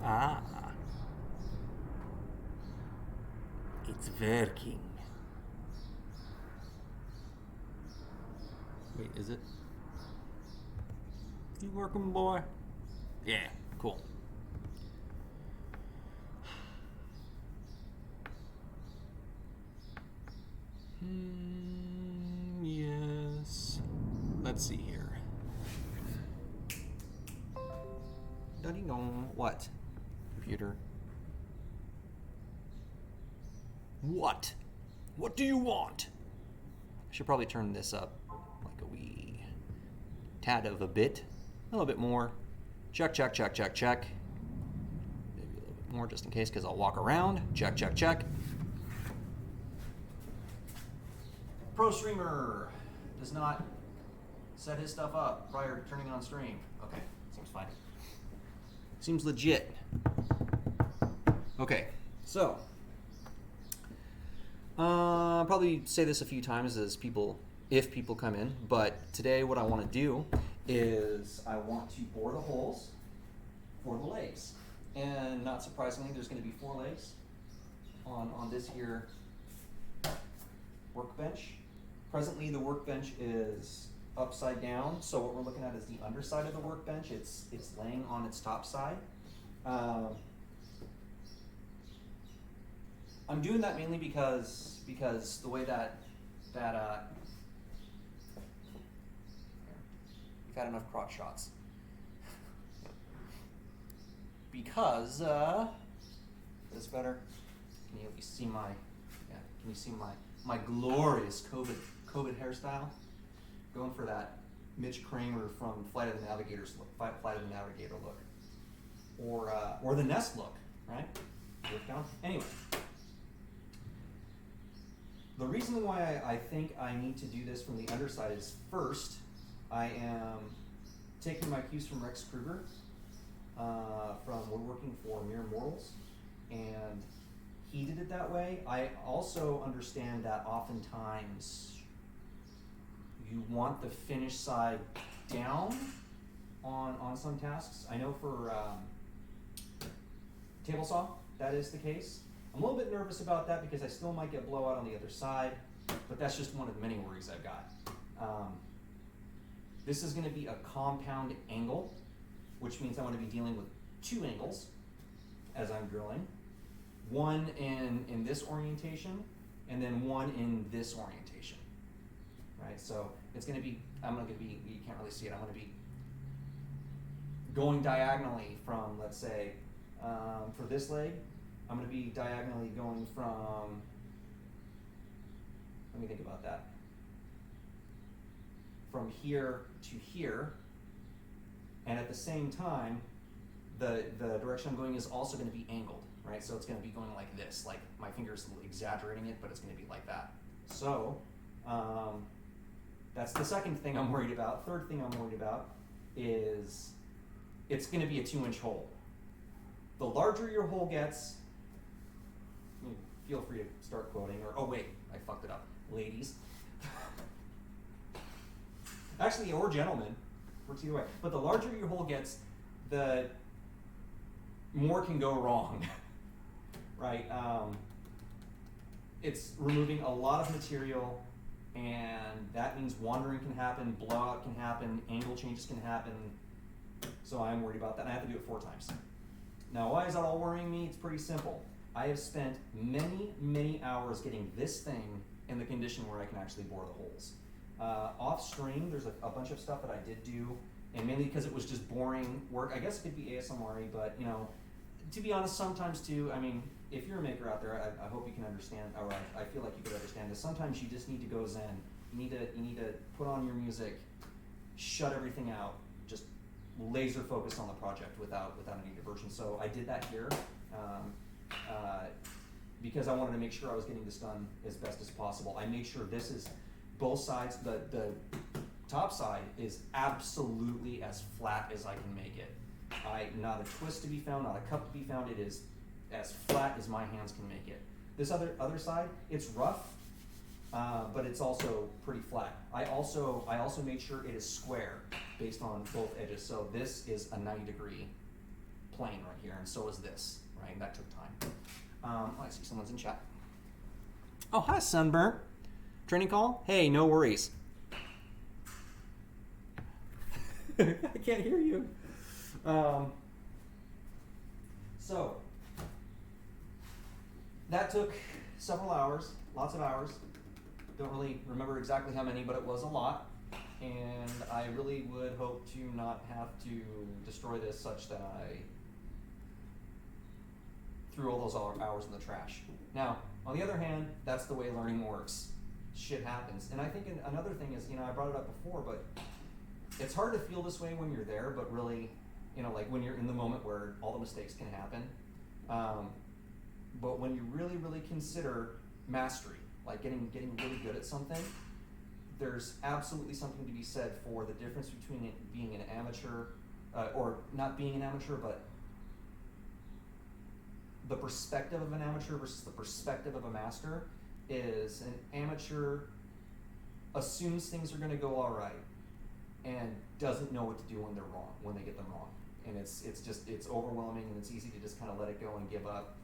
Ah, it's working. Wait, is it? You working, boy? Yeah, cool. Yes. Let's see here. Daddy, no. What? Computer. What? What do you want? I should probably turn this up like a wee tad of a bit. A little bit more. Check, check, check, check, check. Maybe a little bit more just in case because I'll walk around. Check, check, check. Pro streamer does not set his stuff up prior to turning on stream. Okay, seems fine. Seems legit. Okay, so probably say this a few times as if people come in, but today what I want to do is I want to bore the holes for the legs. And not surprisingly, there's going to be 4 legs on this here workbench. Presently, the workbench is upside down, so what we're looking at is the underside of the workbench. It's laying on its top side. I'm doing that mainly because the way that we've had enough crotch shots. Because is this better? Can you at least see my my glorious COVID hairstyle? Going for that Mitch Kramer from Flight of the Navigator look, or the Nest look, right? Anyway, the reason why I think I need to do this from the underside is first, I am taking my cues from Rex Kruger from woodworking for Mere Mortals, and he did it that way. I also understand that oftentimes you want the finish side down on some tasks. I know for table saw, that is the case. I'm a little bit nervous about that because I still might get blowout on the other side, but that's just one of the many worries I've got. This is going to be a compound angle, which means I want to be dealing with 2 angles as I'm drilling. One in this orientation, and then one in this orientation. Right, so it's going to be, you can't really see it, I'm going to be going diagonally from, let's say, for this leg, I'm going to be diagonally going from, let me think about that, from here to here, and at the same time, the direction I'm going is also going to be angled, right? So it's going to be going like this, like my finger's exaggerating it, but it's going to be like that. So, that's the second thing I'm worried about. Third thing I'm worried about is it's going to be a 2-inch hole. The larger your hole gets, feel free to start quoting, or, oh wait, I fucked it up. Ladies. Actually, or gentlemen, works either way. But the larger your hole gets, the more can go wrong, right? It's removing a lot of material, and that means wandering can happen, blowout can happen, angle changes can happen. So I'm worried about that, and I have to do it 4 times. Now, why is that all worrying me? It's pretty simple. I have spent many, many hours getting this thing in the condition where I can actually bore the holes. Off stream, there's a bunch of stuff that I did do, and mainly because it was just boring work. I guess it could be ASMR-y, but to be honest, sometimes too, I mean, if you're a maker out there, I hope you can understand, or I feel like you could understand this. Sometimes you just need to go zen. You need to put on your music, shut everything out, just laser focus on the project without any diversion. So I did that here because I wanted to make sure I was getting this done as best as possible. I made sure this is both sides. The top side is absolutely as flat as I can make it. Not a twist to be found, not a cup to be found. It is as flat as my hands can make it. This other side, it's rough, but it's also pretty flat. I also made sure it is square based on both edges. So this is a 90-degree plane right here, and so is this, right? That took time. I see someone's in chat. Oh, hi, Sunburn. Training call? Hey, no worries. I can't hear you. So, that took several hours, lots of hours. Don't really remember exactly how many, but it was a lot. And I really would hope to not have to destroy this such that I threw all those hours in the trash. Now, on the other hand, that's the way learning works. Shit happens. And I think another thing is, I brought it up before, but it's hard to feel this way when you're there, but really, like when you're in the moment where all the mistakes can happen. But when you really, really consider mastery, like getting really good at something, there's absolutely something to be said for the difference between it being an amateur, or not being an amateur, but the perspective of an amateur versus the perspective of a master is an amateur assumes things are going to go all right and doesn't know what to do when they're wrong, when they get them wrong. And it's overwhelming, and it's easy to just kind of let it go and give up.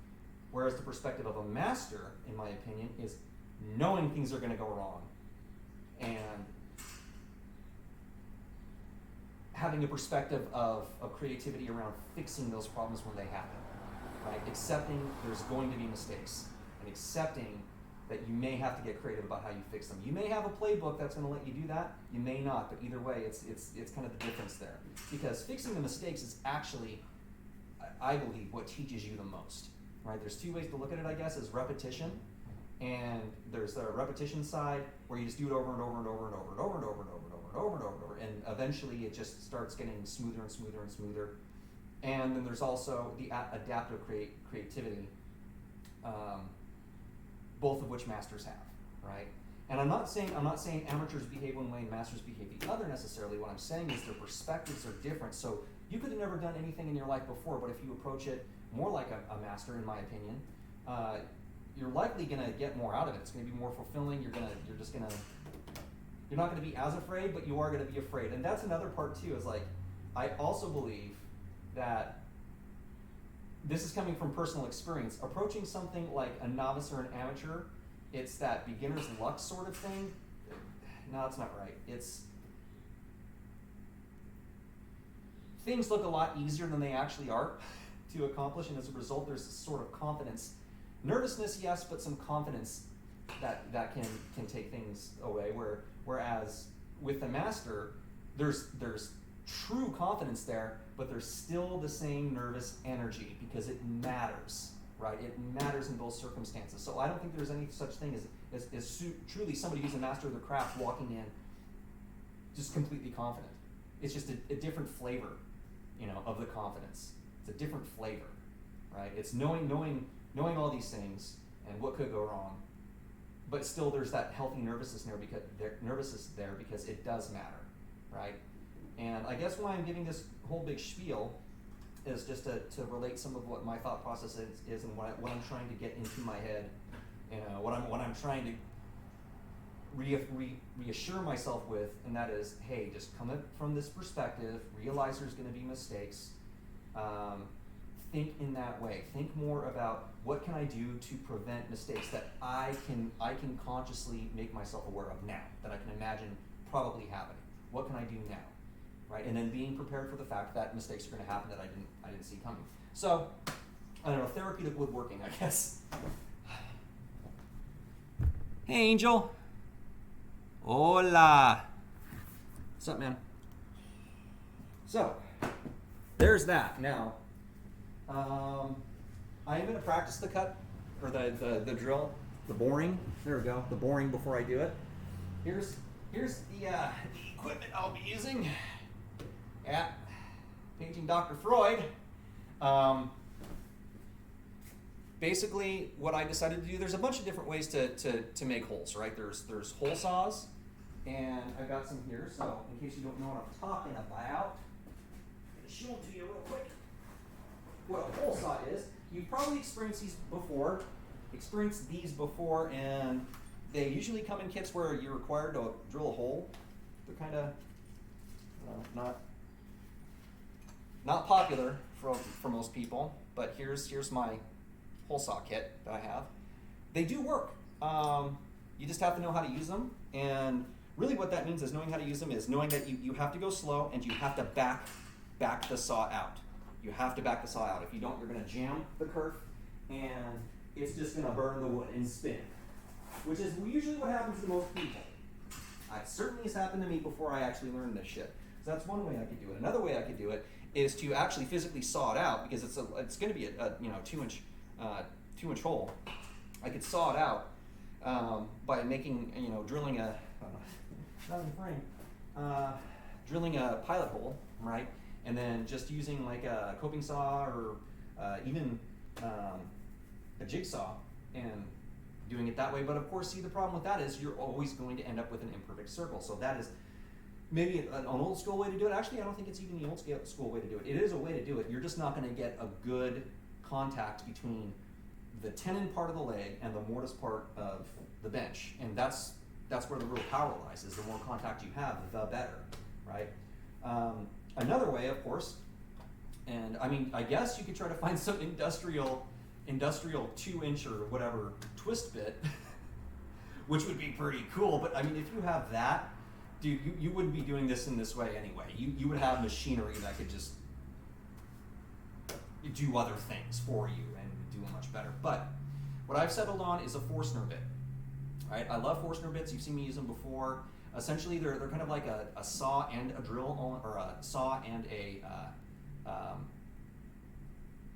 Whereas the perspective of a master, in my opinion, is knowing things are going to go wrong and having a perspective of creativity around fixing those problems when they happen, right? Accepting there's going to be mistakes and accepting that you may have to get creative about how you fix them. You may have a playbook that's going to let you do that. You may not, but either way, it's kind of the difference there. Because fixing the mistakes is actually, I believe, what teaches you the most, right? There's two ways to look at it, I guess, is repetition. And there's the repetition side where you just do it over and over and over and over and over and over and over and over and over and over and over, and eventually it just starts getting smoother and smoother and smoother. And then there's also the adaptive creativity, both of which masters have, right? And I'm not saying amateurs behave one way and masters behave the other necessarily. What I'm saying is their perspectives are different. So you could have never done anything in your life before, but if you approach it more like a master, in my opinion, you're likely going to get more out of it. It's going to be more fulfilling. You're not going to be as afraid, but you are going to be afraid. And that's another part too, is like, I also believe that this is coming from personal experience. Approaching something like a novice or an amateur, it's that beginner's luck sort of thing. No, that's not right. Things look a lot easier than they actually are to accomplish, and as a result, there's this sort of confidence. Nervousness, yes, but some confidence that can take things away. Whereas with the master, there's true confidence there, but there's still the same nervous energy because it matters, right? It matters in both circumstances. So I don't think there's any such thing as truly somebody who's a master of their craft walking in just completely confident. It's just a different flavor, of the confidence. It's a different flavor, right? It's knowing all these things and what could go wrong, but still there's that healthy nervousness there because it does matter, right? And I guess why I'm giving this whole big spiel is just to relate some of what my thought process is and what I'm trying to get into my head, what I'm trying to reassure myself with, and that is, hey, just come from this perspective, realize there's going to be mistakes, think in that way. Think more about what can I do to prevent mistakes that I can consciously make myself aware of now, that I can imagine probably happening. What can I do now, right? And then being prepared for the fact that mistakes are going to happen that I didn't see coming. So, I don't know, therapeutic woodworking, I guess. Hey, Angel. Hola. What's up, man? So, there's that. Now, I am going to practice the cut, or the drill, the boring. There we go, the boring before I do it. Here's the equipment I'll be using at Painting Dr. Freud. Basically, what I decided to do, there's a bunch of different ways to make holes, right? There's hole saws, and I've got some here, so in case you don't know what I'm talking about, I'm going to show them to you real quick. What a hole saw is, you've probably experienced these before, and they usually come in kits where you're required to drill a hole. They're kind of not popular for most people, but here's my hole saw kit that I have. They do work. You just have to know how to use them, and really what that means is knowing how to use them is knowing that you have to go slow and you have to back the saw out. You have to back the saw out. If you don't, you're going to jam the kerf, and it's just going to burn the wood and spin, which is usually what happens to most people. It certainly has happened to me before I actually learned this shit. So that's one way I could do it. Another way I could do it is to actually physically saw it out, because it's going to be a 2-inch hole. I could saw it out by making, drilling a not in the frame, drilling a pilot hole, right, and then just using like a coping saw or even a jigsaw and doing it that way. But of course, see, the problem with that is you're always going to end up with an imperfect circle. So that is maybe an old school way to do it. Actually, I don't think it's even the old school way to do it. It is a way to do it. You're just not going to get a good contact between the tenon part of the leg and the mortise part of the bench, and that's where the real power lies. Is the more contact you have, the better, right? Another way, of course, and I mean, I guess you could try to find some industrial 2-inch or whatever twist bit, which would be pretty cool. But I mean, if you have that, dude, you wouldn't be doing this in this way anyway. You would have machinery that could just do other things for you and do it much better. But what I've settled on is a Forstner bit. Right? I love Forstner bits. You've seen me use them before. Essentially, they're kind of like a saw and a drill, or a saw and a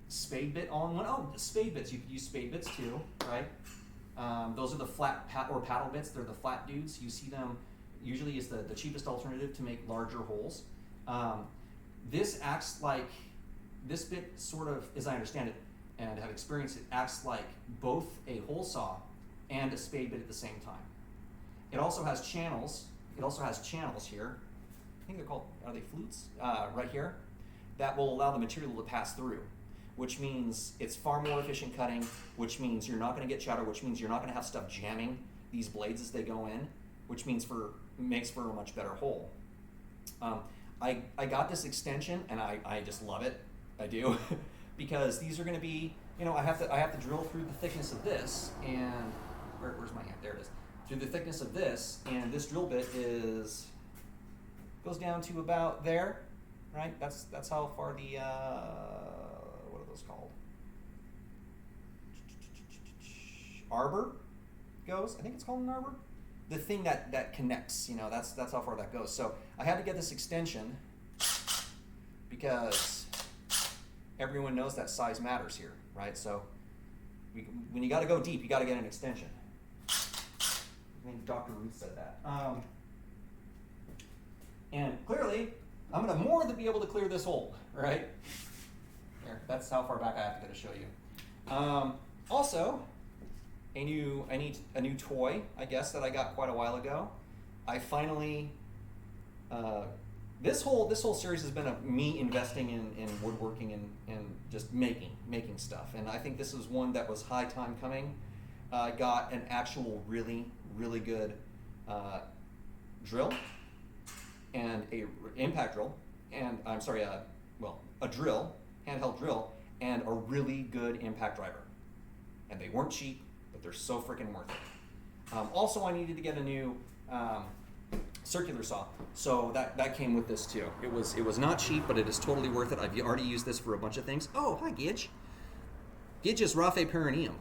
spade bit all in one. Oh, spade bits. You could use spade bits too, right? Those are the flat or paddle bits. They're the flat dudes. You see them usually is the cheapest alternative to make larger holes. This acts like, this bit sort of, as I understand it and have experienced it, acts like both a hole saw and a spade bit at the same time. It also has channels. It also has channels here. I think they're called, are they flutes? Right here. That will allow the material to pass through, which means it's far more efficient cutting, which means you're not going to get chatter, which means you're not going to have stuff jamming these blades as they go in, which means makes for a much better hole. I got this extension and I just love it. I do. Because these are going to be, I have to drill through the thickness of this, and where's my hand? There it is. Through the thickness of this, and this drill bit goes down to about there, right? That's how far the what are those called? Arbor goes. I think it's called an arbor. The thing that connects, that's how far that goes. So I had to get this extension because everyone knows that size matters here, right? So when you got to go deep, you got to get an extension. I think Dr. Ruth said that. And clearly, I'm going to more than be able to clear this hole, right? There, that's how far back I have to go to show you. Also, I need a new toy, I guess, that I got quite a while ago. I finally, this whole series has been me investing in woodworking and just making stuff. And I think this is one that was high time coming. I got an actual really good drill and a impact drill, and a drill, handheld drill, and a really good impact driver. And they weren't cheap, but they're so freaking worth it. Also, I needed to get a new circular saw, so that came with this too. It was not cheap, but it is totally worth it. I've already used this for a bunch of things. Oh, hi, Gidge. Gidge is Raphe perineum.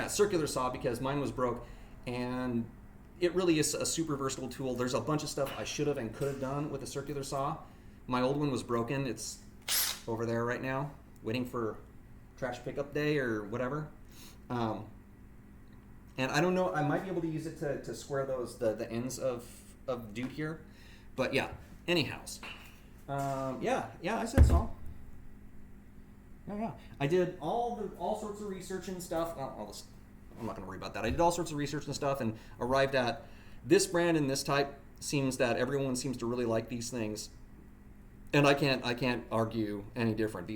Circular saw, because mine was broke, and it really is a super versatile tool. There's a bunch of stuff I should have and could have done with a circular saw. My old one was broken. It's over there right now, waiting for trash pickup day or whatever. And I don't know, I might be able to use it to square the ends of dude here. But yeah, anyhows. I said so. Yeah. I did all sorts of research and stuff. I'm not going to worry about that. I did all sorts of research and stuff and arrived at this brand and this type. Seems that everyone seems to really like these things, and I can't argue any different.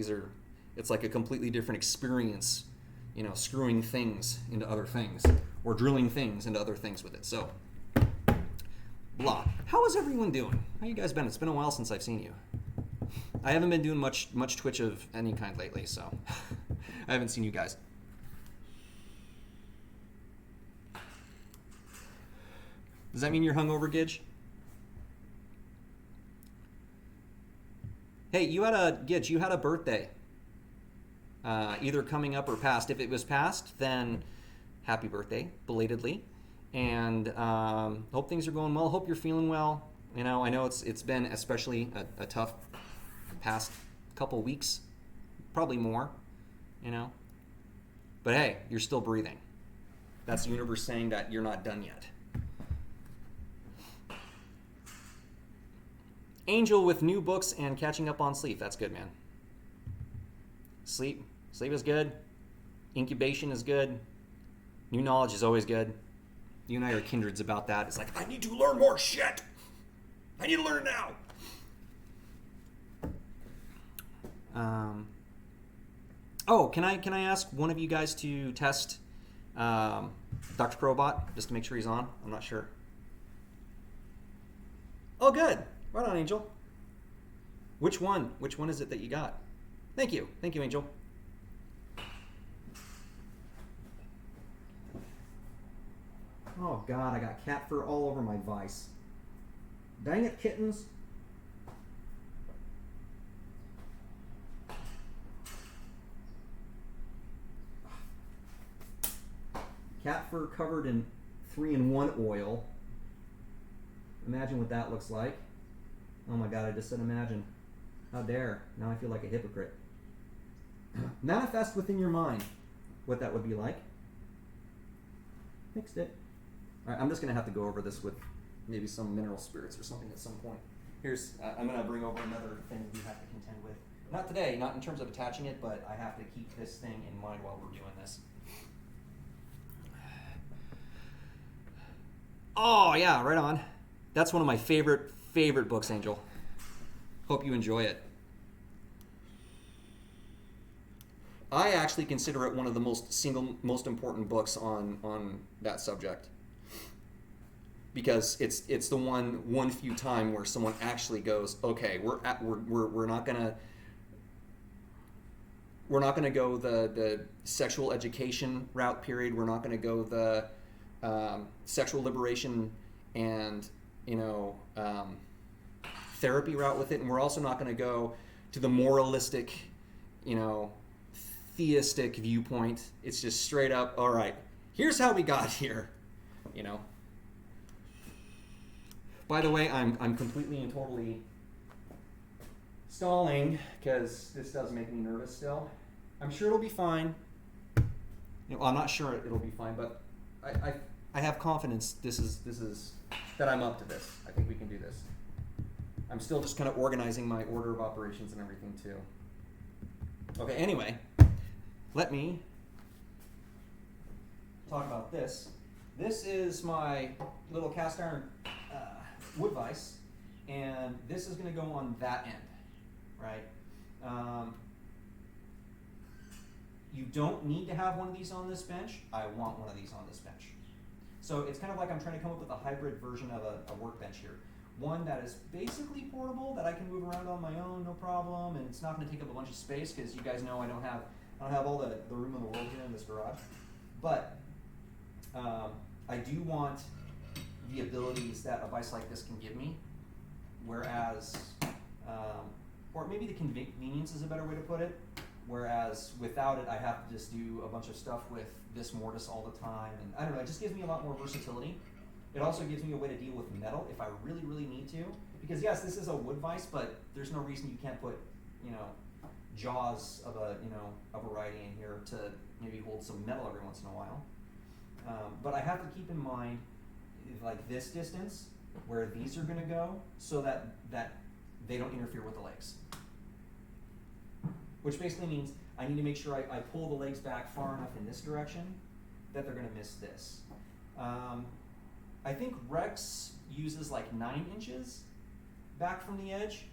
It's like a completely different experience, screwing things into other things or drilling things into other things with it. So blah. How is everyone doing? How you guys been? It's been a while since I've seen you. I haven't been doing much Twitch of any kind lately, so I haven't seen you guys. Does that mean you're hungover, Gidge? Hey, you had a birthday, either coming up or past. If it was past, then happy birthday, belatedly, and hope things are going well. Hope you're feeling well. You know, I know it's been especially a tough past couple weeks, probably more, you know. But hey, you're still breathing. That's the universe saying that you're not done yet. Angel with new books and catching up on sleep. That's good, man. Sleep is good. Incubation is good. New knowledge is always good. You and I are kindreds about that. It's like, I need to learn more shit. I need to learn now. Can I ask one of you guys to test Dr. Crowbot just to make sure he's on? I'm not sure. Oh, good. Right on, Angel. Which one? Which one is it that you got? Thank you, Angel. Oh God, I got cat fur all over my Vise. Dang it, kittens. Cat fur covered in 3-in-1 oil. Imagine what that looks like. Oh my God, I just said imagine. How dare. Now I feel like a hypocrite. Manifest within your mind what that would be like. Fixed it. All right, I'm just going to have to go over this with maybe some mineral spirits or something at some point. Here's, I'm going to bring over another thing we have to contend with. Not today, not in terms of attaching it, but I have to keep this thing in mind while we're doing this. Oh yeah, right on. That's one of my favorite books, Angel. Hope you enjoy it. I actually consider it one of the most important books on that subject, because it's the one few time where someone actually goes, okay, we're not gonna go the sexual education route. Period. We're not gonna go the sexual liberation and therapy route with it, and we're also not going to go to the moralistic, theistic viewpoint. It's just straight up, all right, here's how we got here, By the way, I'm completely and totally stalling because this does make me nervous still. I'm sure it'll be fine. Well, I'm not sure it'll be fine, but I have confidence this is that I'm up to this. I think we can do this. I'm still just kind of organizing my order of operations and everything too. Okay, anyway, let me talk about this. This is my little cast iron wood vise, and this is going to go on that end, right? You don't need to have one of these on this bench. I want one of these on this bench. So it's kind of like I'm trying to come up with a hybrid version of a workbench here. One that is basically portable, that I can move around on my own, no problem, and it's not going to take up a bunch of space because you guys know I don't have all the room in the world here in this garage. But I do want the abilities that a vise like this can give me, whereas, or maybe the convenience is a better way to put it. Whereas without it, I have to just do a bunch of stuff with this mortise all the time, and I don't know, it just gives me a lot more versatility. It also gives me a way to deal with metal if I really, really need to. Because yes, this is a wood vise, but there's no reason you can't put, jaws of a variety in here to maybe hold some metal every once in a while. But I have to keep in mind, like this distance, where these are gonna go, so that they don't interfere with the legs. Which basically means I need to make sure I pull the legs back far enough in this direction that they're going to miss this. I think Rex uses like 9 inches back from the edge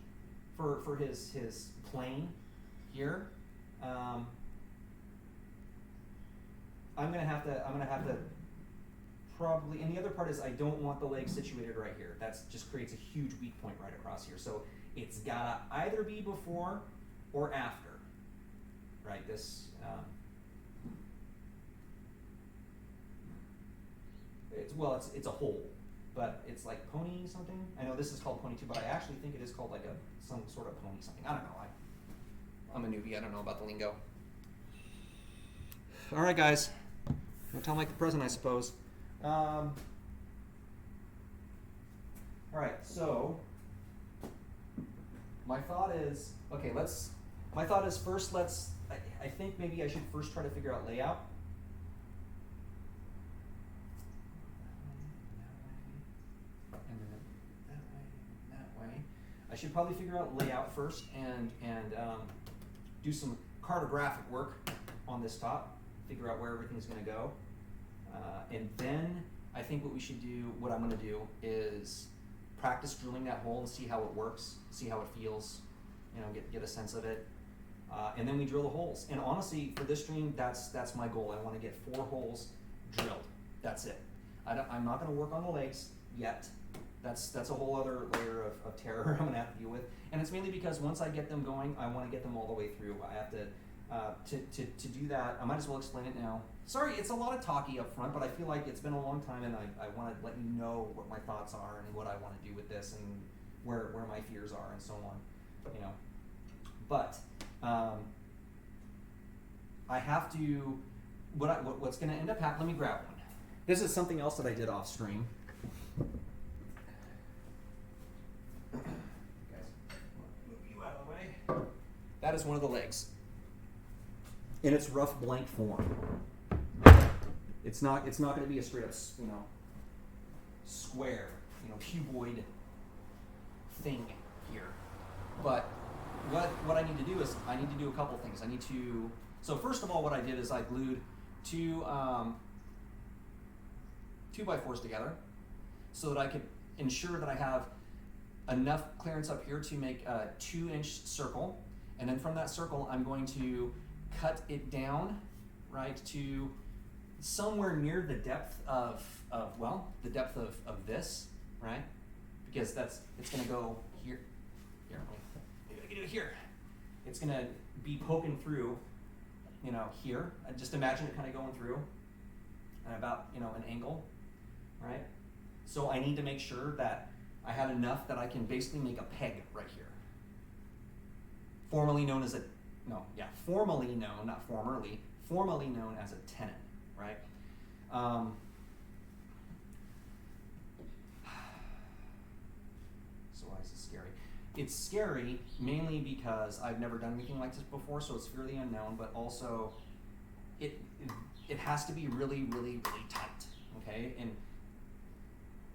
for his plane here. I'm gonna have to probably, and the other part is I don't want the leg situated right here. That's just creates a huge weak point right across here. So it's gotta either be before or after, right? This, it's a hole, but it's like pony something. I know this is called pony too, but I actually think it is called like some sort of pony something. I don't know. I'm a newbie. I don't know about the lingo. All right, guys. No time like the present, I suppose. All right, so my thought is, okay, first I think maybe I should first try to figure out layout. And then that way. I should probably figure out layout first and do some cartographic work on this top, figure out where everything's gonna go. And then I think what I'm gonna do is practice drilling that hole and see how it works, see how it feels, get a sense of it. And then we drill the holes. And honestly, for this stream, that's my goal. I wanna get 4 holes drilled. That's it. I'm not gonna work on the legs yet. That's a whole other layer of terror I'm gonna have to deal with. And it's mainly because once I get them going, I wanna get them all the way through. I have to do that. I might as well explain it now. Sorry, it's a lot of talky up front, but I feel like it's been a long time, and I want to let you know what my thoughts are and what I want to do with this and where my fears are and so on. But I have to. What's going to end up happening? Let me grab one. This is something else that I did off stream. Guys, move you out of the way. That is one of the legs. In its rough blank form. It's not going to be a straight up, square, cuboid thing here. But what I need to do is I need to do a couple things. So first of all, what I did is I glued two 2x4s together so that I could ensure that I have enough clearance up here to make a 2-inch circle. And then from that circle, I'm going to cut it down, right, to somewhere near the depth of this, right? Because it's gonna go here. Maybe I can do it here. It's gonna be poking through, here. Just imagine it kind of going through at about, an angle, right? So I need to make sure that I have enough that I can basically make a peg right here. Formally known as a tenon, right? So why is this scary? It's scary mainly because I've never done anything like this before, so it's fairly unknown, but also it has to be really, really, really tight, okay? And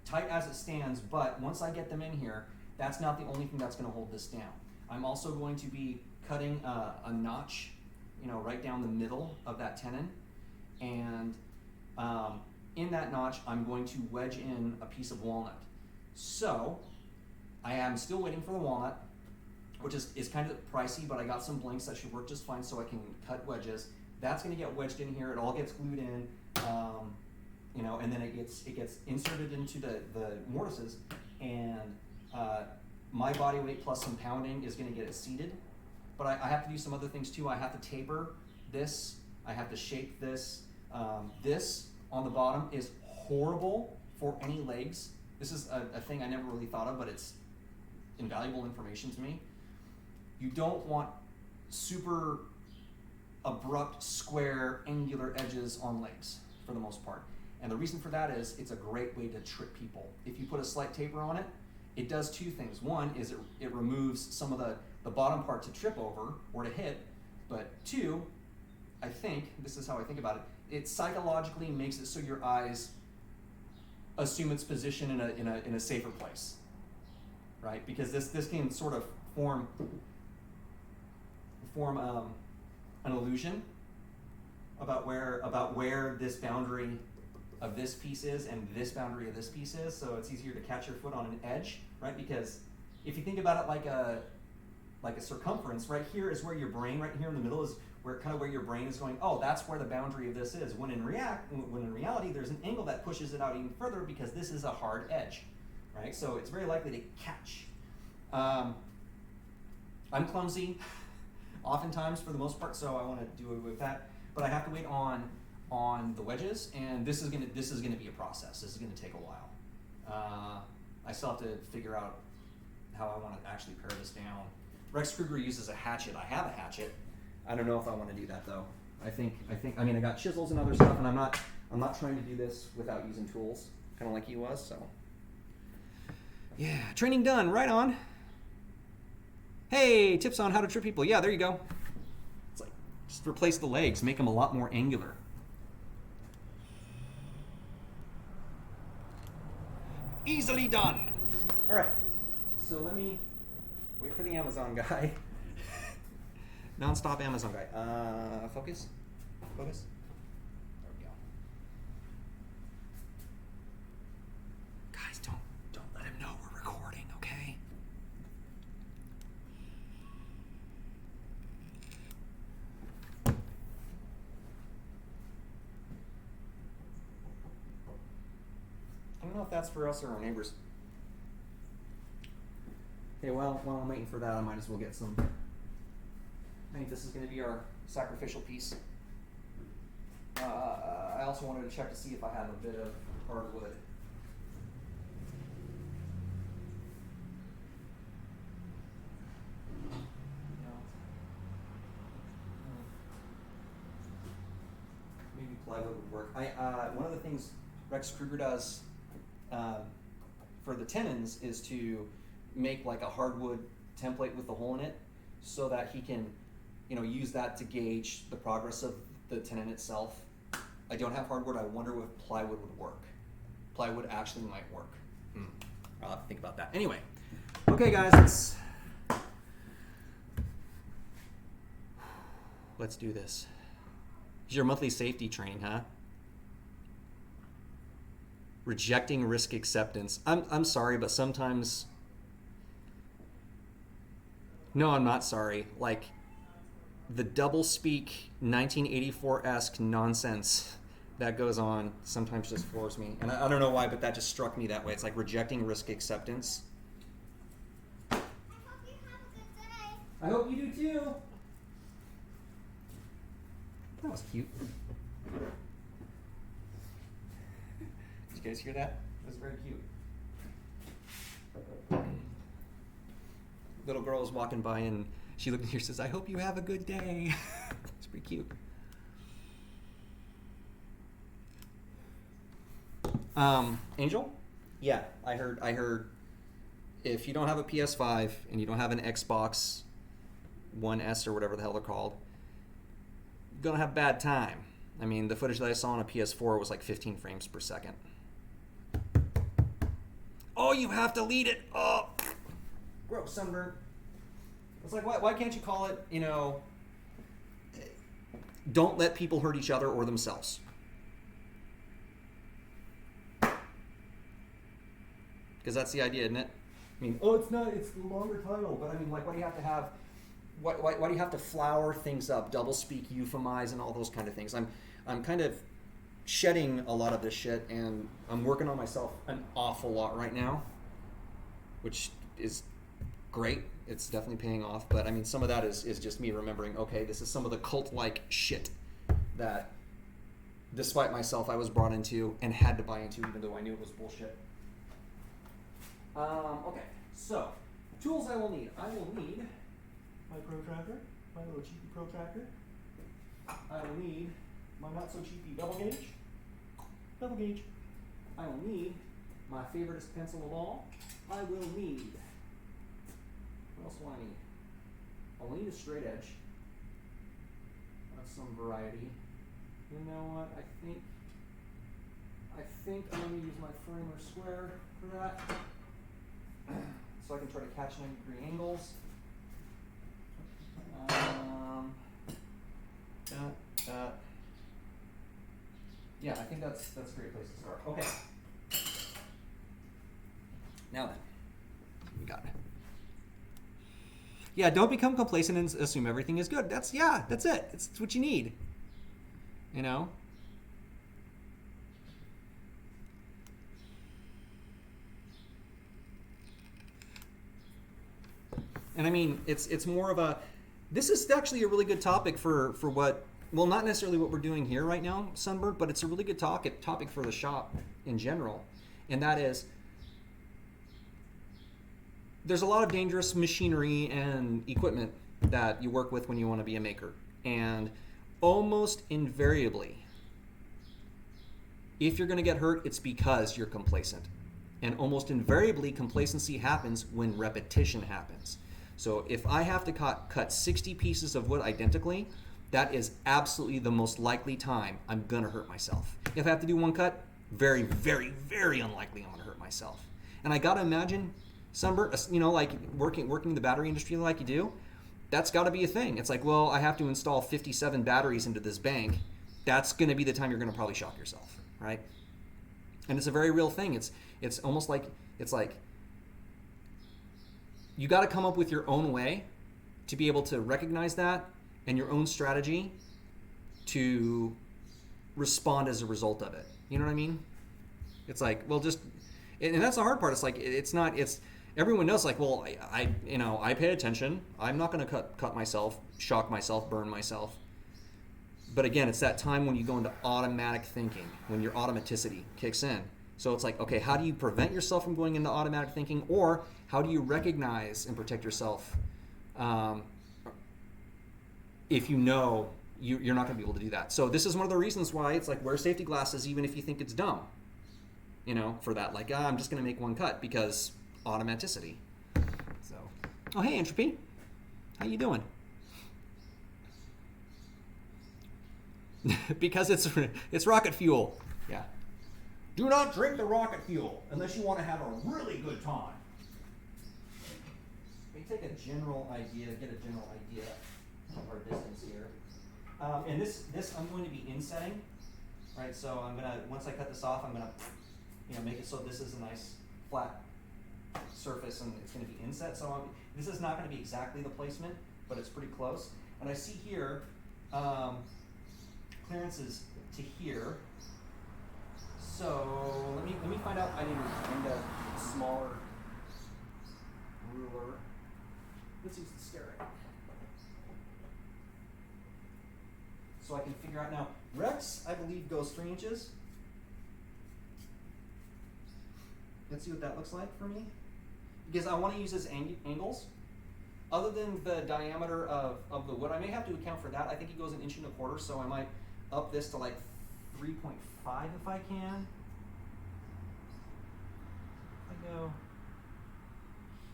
tight as it stands, but once I get them in here, that's not the only thing that's gonna hold this down. I'm also going to be cutting a notch, right down the middle of that tenon, and in that notch, I'm going to wedge in a piece of walnut. So I am still waiting for the walnut, which is kind of pricey, but I got some blanks that should work just fine, so I can cut wedges. That's going to get wedged in here. It all gets glued in, and then it gets inserted into the mortises, and my body weight plus some pounding is going to get it seated. But I have to do some other things too. I have to taper this. I have to shape this. This on the bottom is horrible for any legs. This is a thing I never really thought of, but it's invaluable information to me. You don't want super abrupt, square, angular edges on legs for the most part. And the reason for that is it's a great way to trick people. If you put a slight taper on it, it does two things. One is it removes some of the bottom part to trip over or to hit, but two, I think, this is how I think about it, it psychologically makes it so your eyes assume its position in a safer place, right? Because this can sort of form an illusion about where this boundary of this piece is and this boundary of this piece is, so it's easier to catch your foot on an edge, right? Because if you think about it like like a circumference, right here is where your brain, right here in the middle is where kind of where your brain is going, oh, that's where the boundary of this is. When in reality, there's an angle that pushes it out even further because this is a hard edge, right? So it's very likely to catch. I'm clumsy, oftentimes for the most part, so I want to do it with that. But I have to wait on the wedges, and this is gonna be a process. This is gonna take a while. I still have to figure out how I want to actually pare this down. Rex Kruger uses a hatchet. I have a hatchet. I don't know if I want to do that though. I mean I got chisels and other stuff, and I'm not trying to do this without using tools, kind of like he was. So yeah, training done. Right on. Hey, tips on how to trip people. Yeah, there you go. It's like just replace the legs, make them a lot more angular. Easily done. All right. So let me wait for the Amazon guy. Non-stop Amazon guy. Focus. Focus. There we go. Guys, don't let him know we're recording, okay? I don't know if that's for us or our neighbors. Okay, well, while I'm waiting for that, I might as well get some. I think this is going to be our sacrificial piece. I also wanted to check to see if I have a bit of hardwood. Maybe plywood would work. One of the things Rex Kruger does for the tenons is to make like a hardwood template with the hole in it, so that he can, use that to gauge the progress of the tenon itself. I don't have hardwood. I wonder if plywood would work. Plywood actually might work. I'll have to think about that. Anyway, okay, guys, let's do this. It's your monthly safety training, huh? Rejecting risk acceptance. I'm sorry, but sometimes. No, I'm not sorry. Like, the doublespeak 1984-esque nonsense that goes on sometimes just floors me. And I don't know why, but that just struck me that way. It's like rejecting risk acceptance. I hope you have a good day. I hope you do too. That was cute. Did you guys hear that? That was very cute. Little girl was walking by and she looked at me and says, I hope you have a good day. It's pretty cute. Angel? Yeah, I heard if you don't have a PS5 and you don't have an Xbox One S or whatever the hell they're called, you're gonna have a bad time. I mean, the footage that I saw on a PS4 was like 15 frames per second. Oh, you have to lead it. Oh, gross sunburn. It's like, why can't you call it, don't let people hurt each other or themselves? Because that's the idea, isn't it? I mean, it's not, it's the longer title, but I mean, like, why do you have to have, why do you have to flower things up, doublespeak, euphemize, and all those kind of things? I'm kind of shedding a lot of this shit, and I'm working on myself an awful lot right now, which is great. It's definitely paying off, but I mean, some of that is just me remembering, okay, this is some of the cult-like shit that, despite myself, I was brought into and had to buy into, even though I knew it was bullshit. Okay, so, tools I will need. I will need my protractor, my little cheapy protractor. I will need my not-so-cheapy double gauge. I will need my favoriteest pencil of all. I will need, what else will I need? I'll need a straight edge of some variety. You know what, I think I'm going to use my Framer square for that. So I can try to catch 90-degree angles. Yeah, I think that's a great place to start. Okay. Now then, what we got. Yeah, don't become complacent and assume everything is good. That's it. It's what you need. You know? And I mean, it's more of a. This is actually a really good topic for what. Well, not necessarily what we're doing here right now, Sunbird, but it's a really good topic for the shop in general, and that is. There's a lot of dangerous machinery and equipment that you work with when you want to be a maker, and almost invariably, if you're going to get hurt, it's because you're complacent. And almost invariably, complacency happens when repetition happens. So if I have to cut 60 pieces of wood identically, that is absolutely the most likely time I'm going to hurt myself. If I have to do one cut, very, very, very unlikely I'm going to hurt myself. And I got to imagine, Sunbird, like working in the battery industry like you do, that's got to be a thing. It's like, well, I have to install 57 batteries into this bank. That's going to be the time you're going to probably shock yourself, right? And it's a very real thing. It's almost like you got to come up with your own way to be able to recognize that and your own strategy to respond as a result of it. You know what I mean? It's like, well, and that's the hard part. It's like everyone knows, like, well, I pay attention. I'm not going to cut myself, shock myself, burn myself. But again, it's that time when you go into automatic thinking, when your automaticity kicks in. So it's like, okay, how do you prevent yourself from going into automatic thinking, or how do you recognize and protect yourself if you know you're not going to be able to do that? So this is one of the reasons why it's like, wear safety glasses even if you think it's dumb, for that. Like, I'm just going to make one cut because automaticity. So, oh, hey, Entropy. How you doing? Because it's rocket fuel. Yeah. Do not drink the rocket fuel unless you want to have a really good time. Let me take get a general idea of our distance here. And this I'm going to be insetting, right? So I'm gonna, once I cut this off, I'm gonna make it so this is a nice flat surface, and it's going to be inset. So this is not going to be exactly the placement, but it's pretty close. And I see here clearances to here. So let me find out. I need to find a smaller ruler. Let's use the stair rake. So I can figure out now. Rex, I believe, goes 3 inches. Let's see what that looks like for me. Because I want to use his angles. Other than the diameter of the wood, I may have to account for that. I think he goes 1.25 inches, so I might up this to like 3.5 if I can. If I go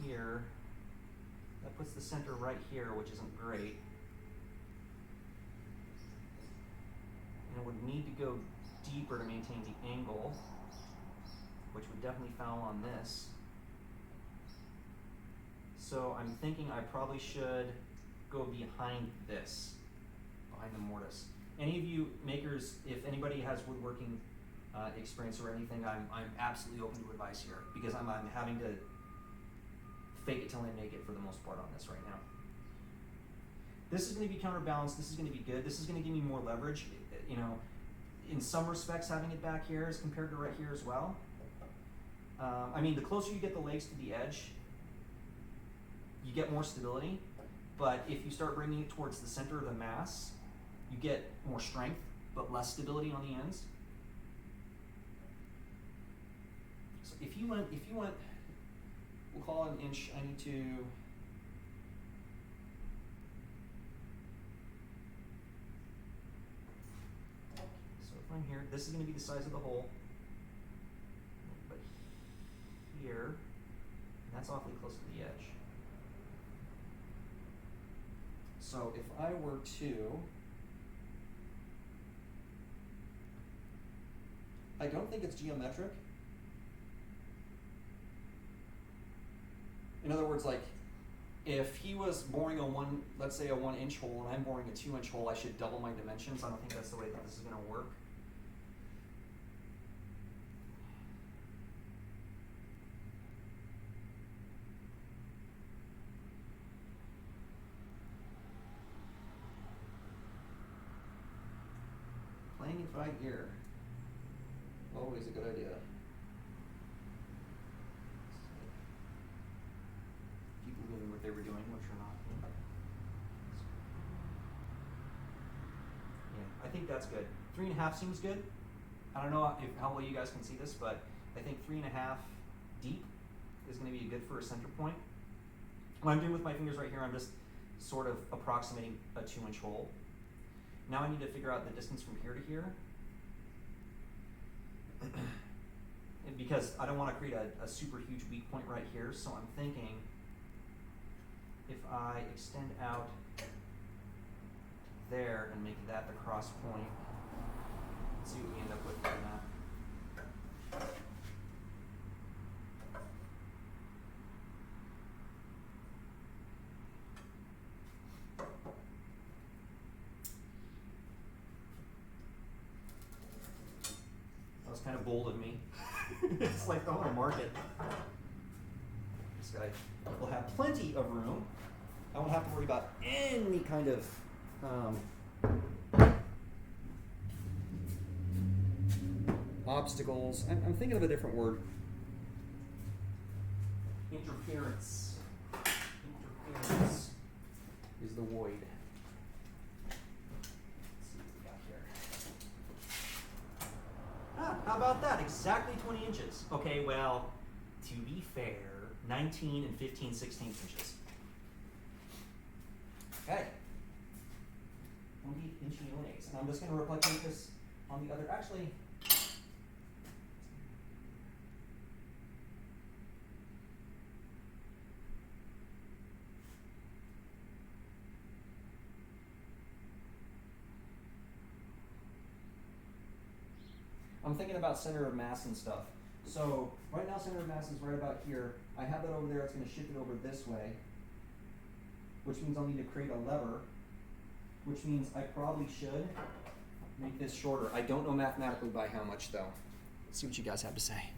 here, that puts the center right here, which isn't great. And it would need to go deeper to maintain the angle, which would definitely foul on this. So I'm thinking I probably should go behind this, behind the mortise. Any of you makers, if anybody has woodworking experience or anything, I'm absolutely open to advice here, because I'm having to fake it till I make it for the most part on this right now. This is going to be counterbalanced. This is going to be good. This is going to give me more leverage. In some respects, having it back here as compared to right here as well. I mean, the closer you get the legs to the edge, you get more stability. But if you start bringing it towards the center of the mass, you get more strength, but less stability on the ends. So if you went, we'll call it 1 inch. I need to. So if I'm here, this is going to be the size of the hole. But here, and that's awfully close to the edge. So if I were to, I don't think it's geometric. In other words, like, if he was boring let's say a 1 inch hole, and I'm boring a 2 inch hole, I should double my dimensions. I don't think that's the way that this is going to work. right here. Always a good idea. People who knew what they were doing, which are not. Yeah, I think that's good. 3.5 seems good. I don't know how well you guys can see this, but I think 3.5 deep is going to be good for a center point. What I'm doing with my fingers right here, I'm just sort of approximating a 2-inch hole. Now I need to figure out the distance from here to here. And because I don't want to create a super huge weak point right here, so I'm thinking if I extend out there and make that the cross point, let's see what we end up with from that. That was kind of bold of me. It's like I want to mark it. This guy will have plenty of room. I won't have to worry about any kind of obstacles. I'm thinking of a different word. Interference. Interference is the void. Let's see what we got here. How about that? Exactly 20 inches. Okay, well, to be fair, 19 and 15/16 inches. Okay. 20 inchiones. And I'm just going to replicate this on the other. Actually, I'm thinking about center of mass and stuff. So right now center of mass is right about here. I have that over there, it's going to shift it over this way, which means I'll need to create a lever, which means I probably should make this shorter. I don't know mathematically by how much though. Let's see what you guys have to say.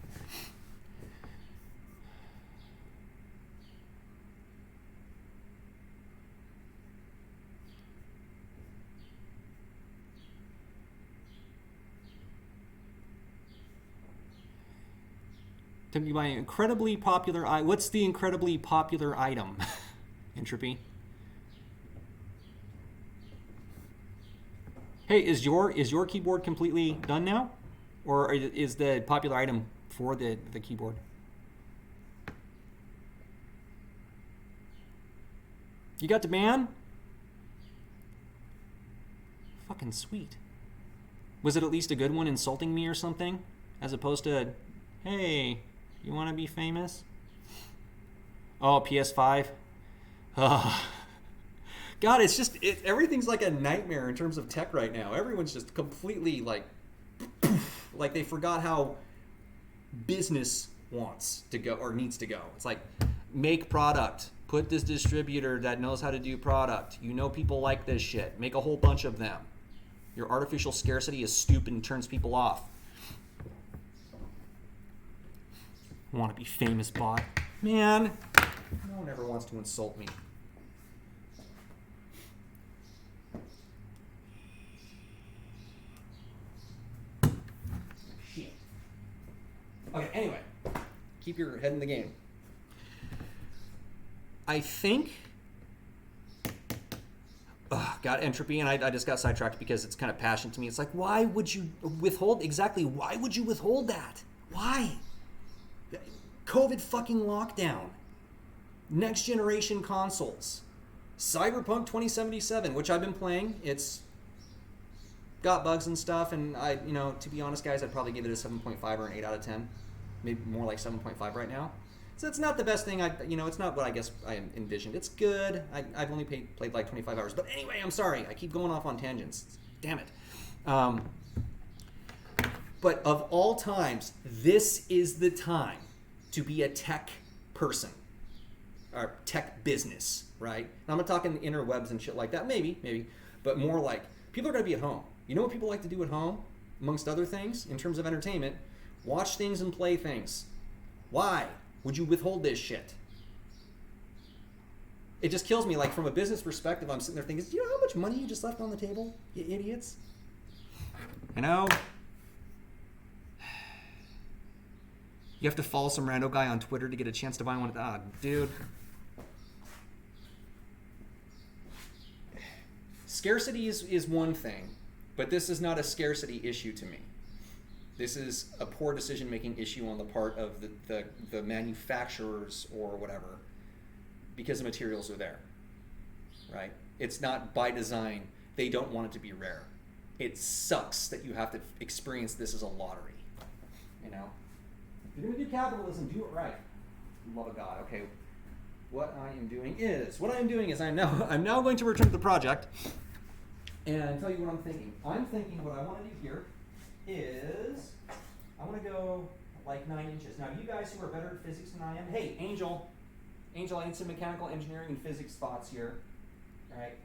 To be my incredibly popular, what's the incredibly popular item? Entropy. Hey, is your keyboard completely done now? Or is the popular item for the keyboard? You got the man? Fucking sweet. Was it at least a good one insulting me or something? As opposed to, hey, you want to be famous? Oh, PS5. Oh. God, it's just, everything's like a nightmare in terms of tech right now. Everyone's just completely like they forgot how business wants to go or needs to go. It's like, make product. Put this distributor that knows how to do product. You know people like this shit. Make a whole bunch of them. Your artificial scarcity is stupid and turns people off. Want to be famous, bot? Man, no one ever wants to insult me. Shit. Okay, anyway, keep your head in the game. I think, got entropy, and I just got sidetracked because it's kind of passionate to me. It's like, why would you withhold, exactly, why would you withhold that? Why? COVID fucking lockdown. Next generation consoles. Cyberpunk 2077, which I've been playing. It's got bugs and stuff, and to be honest, guys, I'd probably give it a 7.5 or an 8 out of 10. Maybe more like 7.5 right now. So it's not the best thing. It's not what I guess I envisioned. It's good. I've only played like 25 hours. But anyway, I'm sorry. I keep going off on tangents. Damn it. But of all times, this is the time to be a tech person or tech business, right? And I'm not talking interwebs and shit like that. Maybe. But more like people are going to be at home. You know what people like to do at home, amongst other things, in terms of entertainment? Watch things and play things. Why would you withhold this shit? It just kills me. Like, from a business perspective, I'm sitting there thinking, do you know how much money you just left on the table, you idiots? You know? You have to follow some rando guy on Twitter to get a chance to buy one. Ah, dude. Scarcity is one thing, but this is not a scarcity issue to me. This is a poor decision-making issue on the part of the manufacturers or whatever, because the materials are there, right? It's not by design. They don't want it to be rare. It sucks that you have to experience this as a lottery, you know? If you're going to do capitalism, do it right. Love of God. Okay, what I am doing is I'm now going to return to the project and tell you what I'm thinking. I'm thinking what I want to do here is I want to go like 9 inches. Now, you guys who are better at physics than I am, hey, Angel, I need some mechanical engineering and physics thoughts here. All right.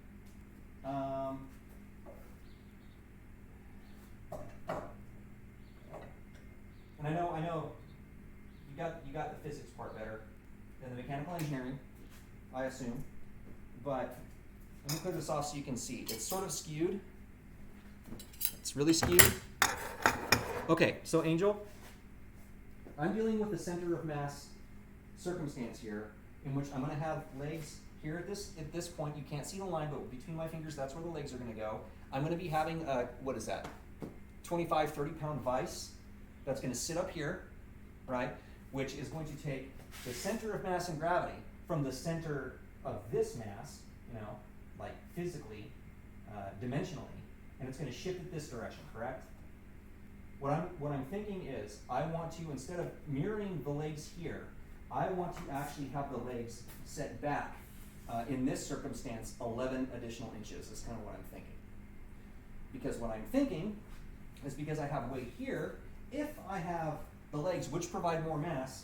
And I know, you got the physics part better than the mechanical engineering, I assume. But let me clear this off so you can see. It's sort of skewed. It's really skewed. Okay, so Angel, I'm dealing with the center of mass circumstance here, in which I'm going to have legs here at this point. You can't see the line, but between my fingers, that's where the legs are going to go. I'm going to be having a, what is that, 25, 30-pound vise that's going to sit up here, right, which is going to take the center of mass and gravity from the center of this mass, you know, like physically, dimensionally, and it's going to shift it this direction, correct? What I'm thinking is I want to, instead of mirroring the legs here, I want to actually have the legs set back, in this circumstance, 11 additional inches is kind of what I'm thinking. Because what I'm thinking is because I have weight here, if I have the legs, which provide more mass,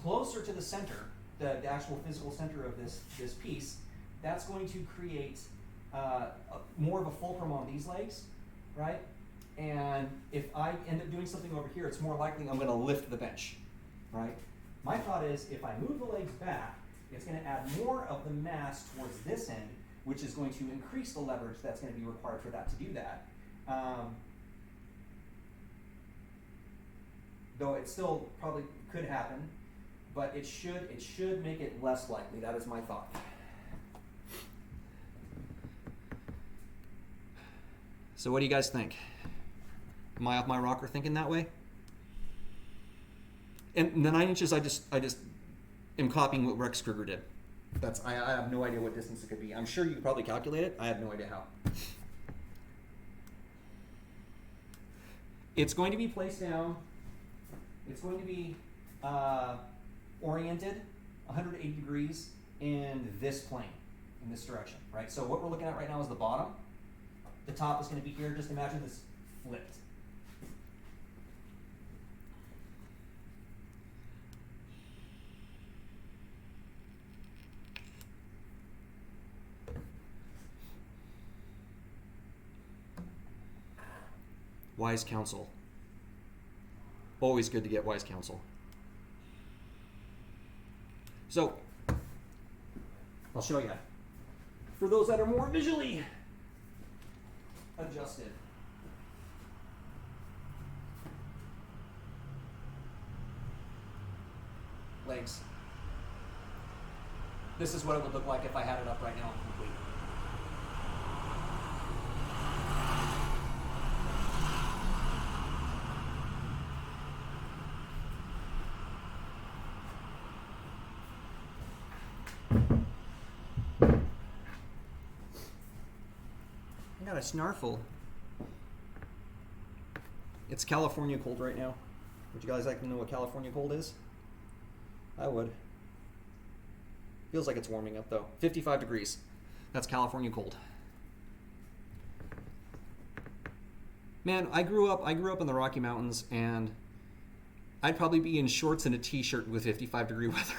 closer to the center, the actual physical center of this piece, that's going to create more of a fulcrum on these legs, right? And if I end up doing something over here, it's more likely I'm going to lift the bench, right? My thought is if I move the legs back, it's going to add more of the mass towards this end, which is going to increase the leverage that's going to be required for that to do that. Though it still probably could happen, but it should make it less likely. That is my thought. So what do you guys think? Am I off my rocker thinking that way? And the 9 inches, I just am copying what Rex Kruger did. I have no idea what distance it could be. I'm sure you could probably calculate it. I have no idea how. It's going to be placed down. It's going to be oriented 180 degrees in this plane, in this direction, right? So what we're looking at right now is the bottom. The top is going to be here. Just imagine this flipped. Wise counsel. Always good to get wise counsel. So, I'll show you. For those that are more visually adjusted. Legs. This is what it would look like if I had it up right now and complete. I got a snarfle. It's California cold right now. Would you guys like to know what California cold is? I would. Feels like it's warming up though. 55 degrees. That's California cold. Man, I grew up in the Rocky Mountains, and I'd probably be in shorts and a t-shirt with 55 degree weather.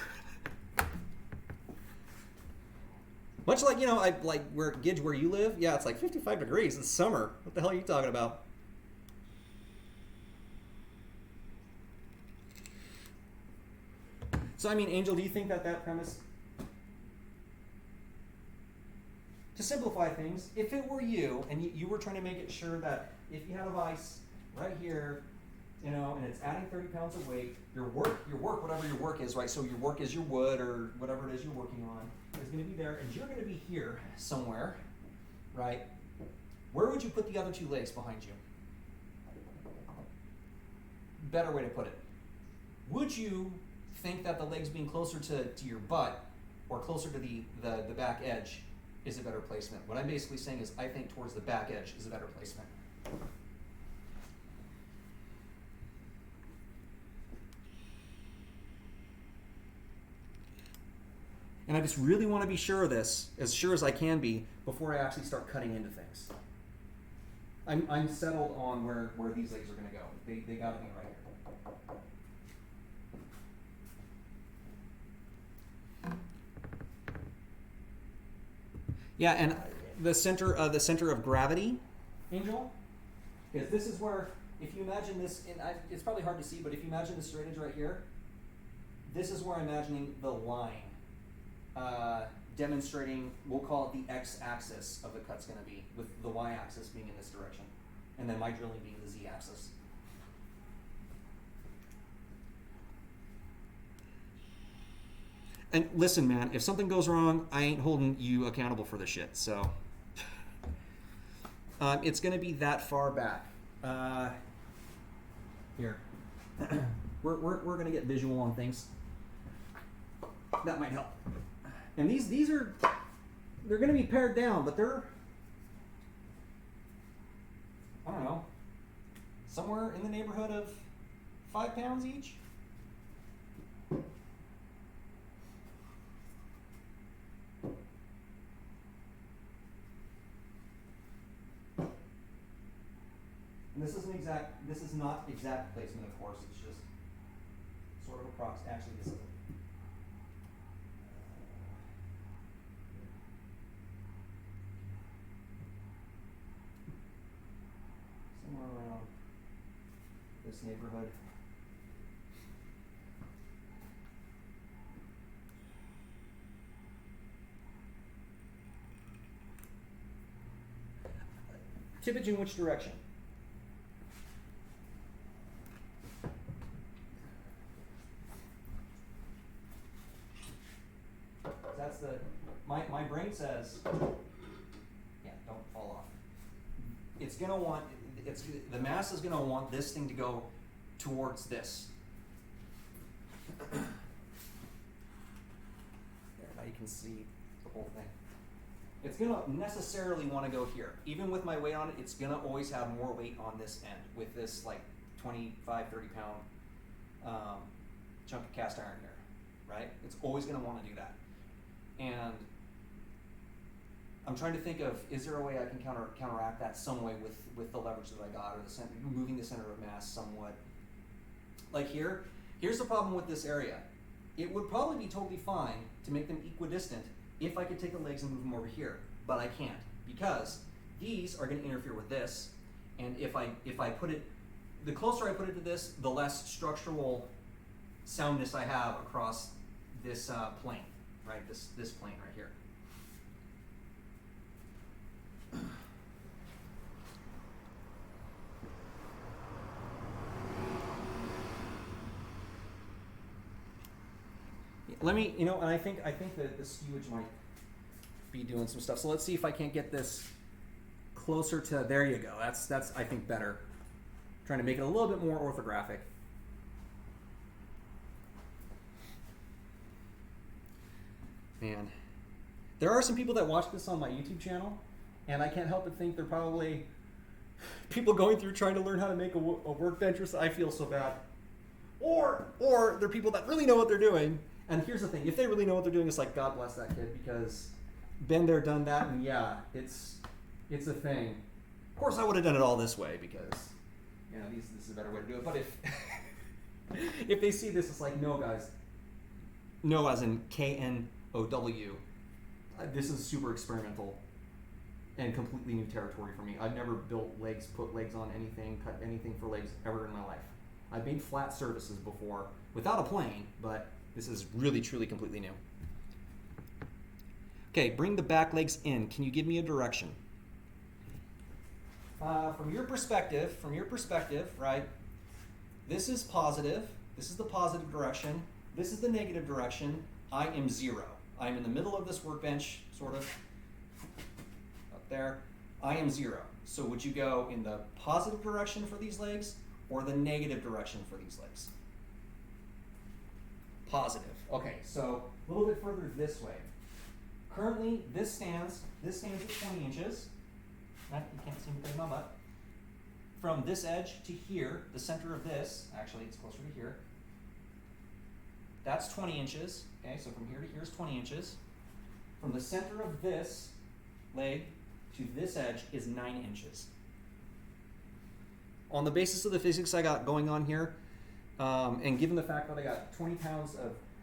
Much like, Gidge, where you live, yeah, it's like 55 degrees. It's summer. What the hell are you talking about? So, I mean, Angel, do you think that premise to simplify things, if it were you and you were trying to make it sure that if you had a vise right here, you know, and it's adding 30 pounds of weight, your work, whatever your work is, right? So your work is your wood or whatever it is you're working on is going to be there, and you're going to be here somewhere, right? Where would you put the other two legs behind you? Better way to put it. Would you think that the legs being closer to your butt or closer to the back edge is a better placement? What I'm basically saying is I think towards the back edge is a better placement. And I just really want to be sure of this, as sure as I can be, before I actually start cutting into things. I'm settled on where these legs are going to go. They got to be right here. Yeah, and the center of gravity, Angel, is this is where, if you imagine this, and it's probably hard to see, but if you imagine the straight edge right here, this is where I'm imagining the line. Demonstrating, we'll call it the x-axis of the cut's going to be, with the y-axis being in this direction, and then my drilling being the z-axis. And listen, man, if something goes wrong, I ain't holding you accountable for the shit. So it's going to be that far back. Here, we're going to get visual on things. That might help. And these are, they're going to be pared down, but they're, I don't know, somewhere in the neighborhood of 5 pounds each. And this is not exact placement, of course. It's just sort of approximate. Actually, this isn't. Somewhere around this neighborhood. Tippage in which direction? That's the, my brain says, yeah, don't fall off. It's gonna want, the mass is gonna want this thing to go towards this. There, now you can see the whole thing. It's gonna necessarily want to go here. Even with my weight on it, it's gonna always have more weight on this end with this like 25, 30 pound chunk of cast iron here, right? It's always gonna want to do that. And I'm trying to think of, is there a way I can counteract that some way with the leverage that I got, or the center, moving the center of mass somewhat. Like here, here's the problem with this area. It would probably be totally fine to make them equidistant if I could take the legs and move them over here, but I can't, because these are going to interfere with this, and if I put it, the closer I put it to this, the less structural soundness I have across this plane, right? This plane right here. Let me, and I think that the skewage might be doing some stuff. So let's see if I can't get this closer to, there you go. That's I think better. Trying to make it a little bit more orthographic. Man, there are some people that watch this on my YouTube channel, and I can't help but think they're probably people going through trying to learn how to make a workbench. I feel so bad. Or they're people that really know what they're doing. And here's the thing, if they really know what they're doing, it's like, God bless that kid, because been there, done that, and yeah, it's a thing. Of course, I would have done it all this way, because, this is a better way to do it. But if they see this, it's like, no, guys. No, as in K-N-O-W. This is super experimental and completely new territory for me. I've never built legs, put legs on anything, cut anything for legs ever in my life. I've made flat surfaces before, without a plane, but this is really, truly, completely new. Okay, bring the back legs in. Can you give me a direction? From your perspective, right? This is positive. This is the positive direction. This is the negative direction. I am 0. I'm in the middle of this workbench, sort of up there. I am 0. So would you go in the positive direction for these legs or the negative direction for these legs? Positive. Okay, so a little bit further this way. Currently, this stands at 20 inches. You can't see me putting my butt. From this edge to here, the center of this, actually it's closer to here, that's 20 inches. Okay, so from here to here is 20 inches. From the center of this leg to this edge is 9 inches. On the basis of the physics I got going on here, and given the fact that I got 20 pounds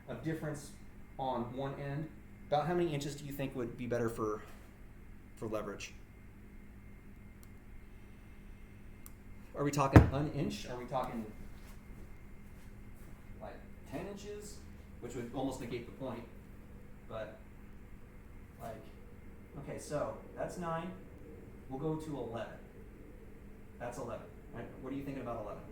of difference on one end, about how many inches do you think would be better for leverage? Are we talking an inch? Are we talking like 10 inches? Which would almost negate the point. But like, okay, so that's 9. We'll go to 11. That's 11. Right? What are you thinking about 11?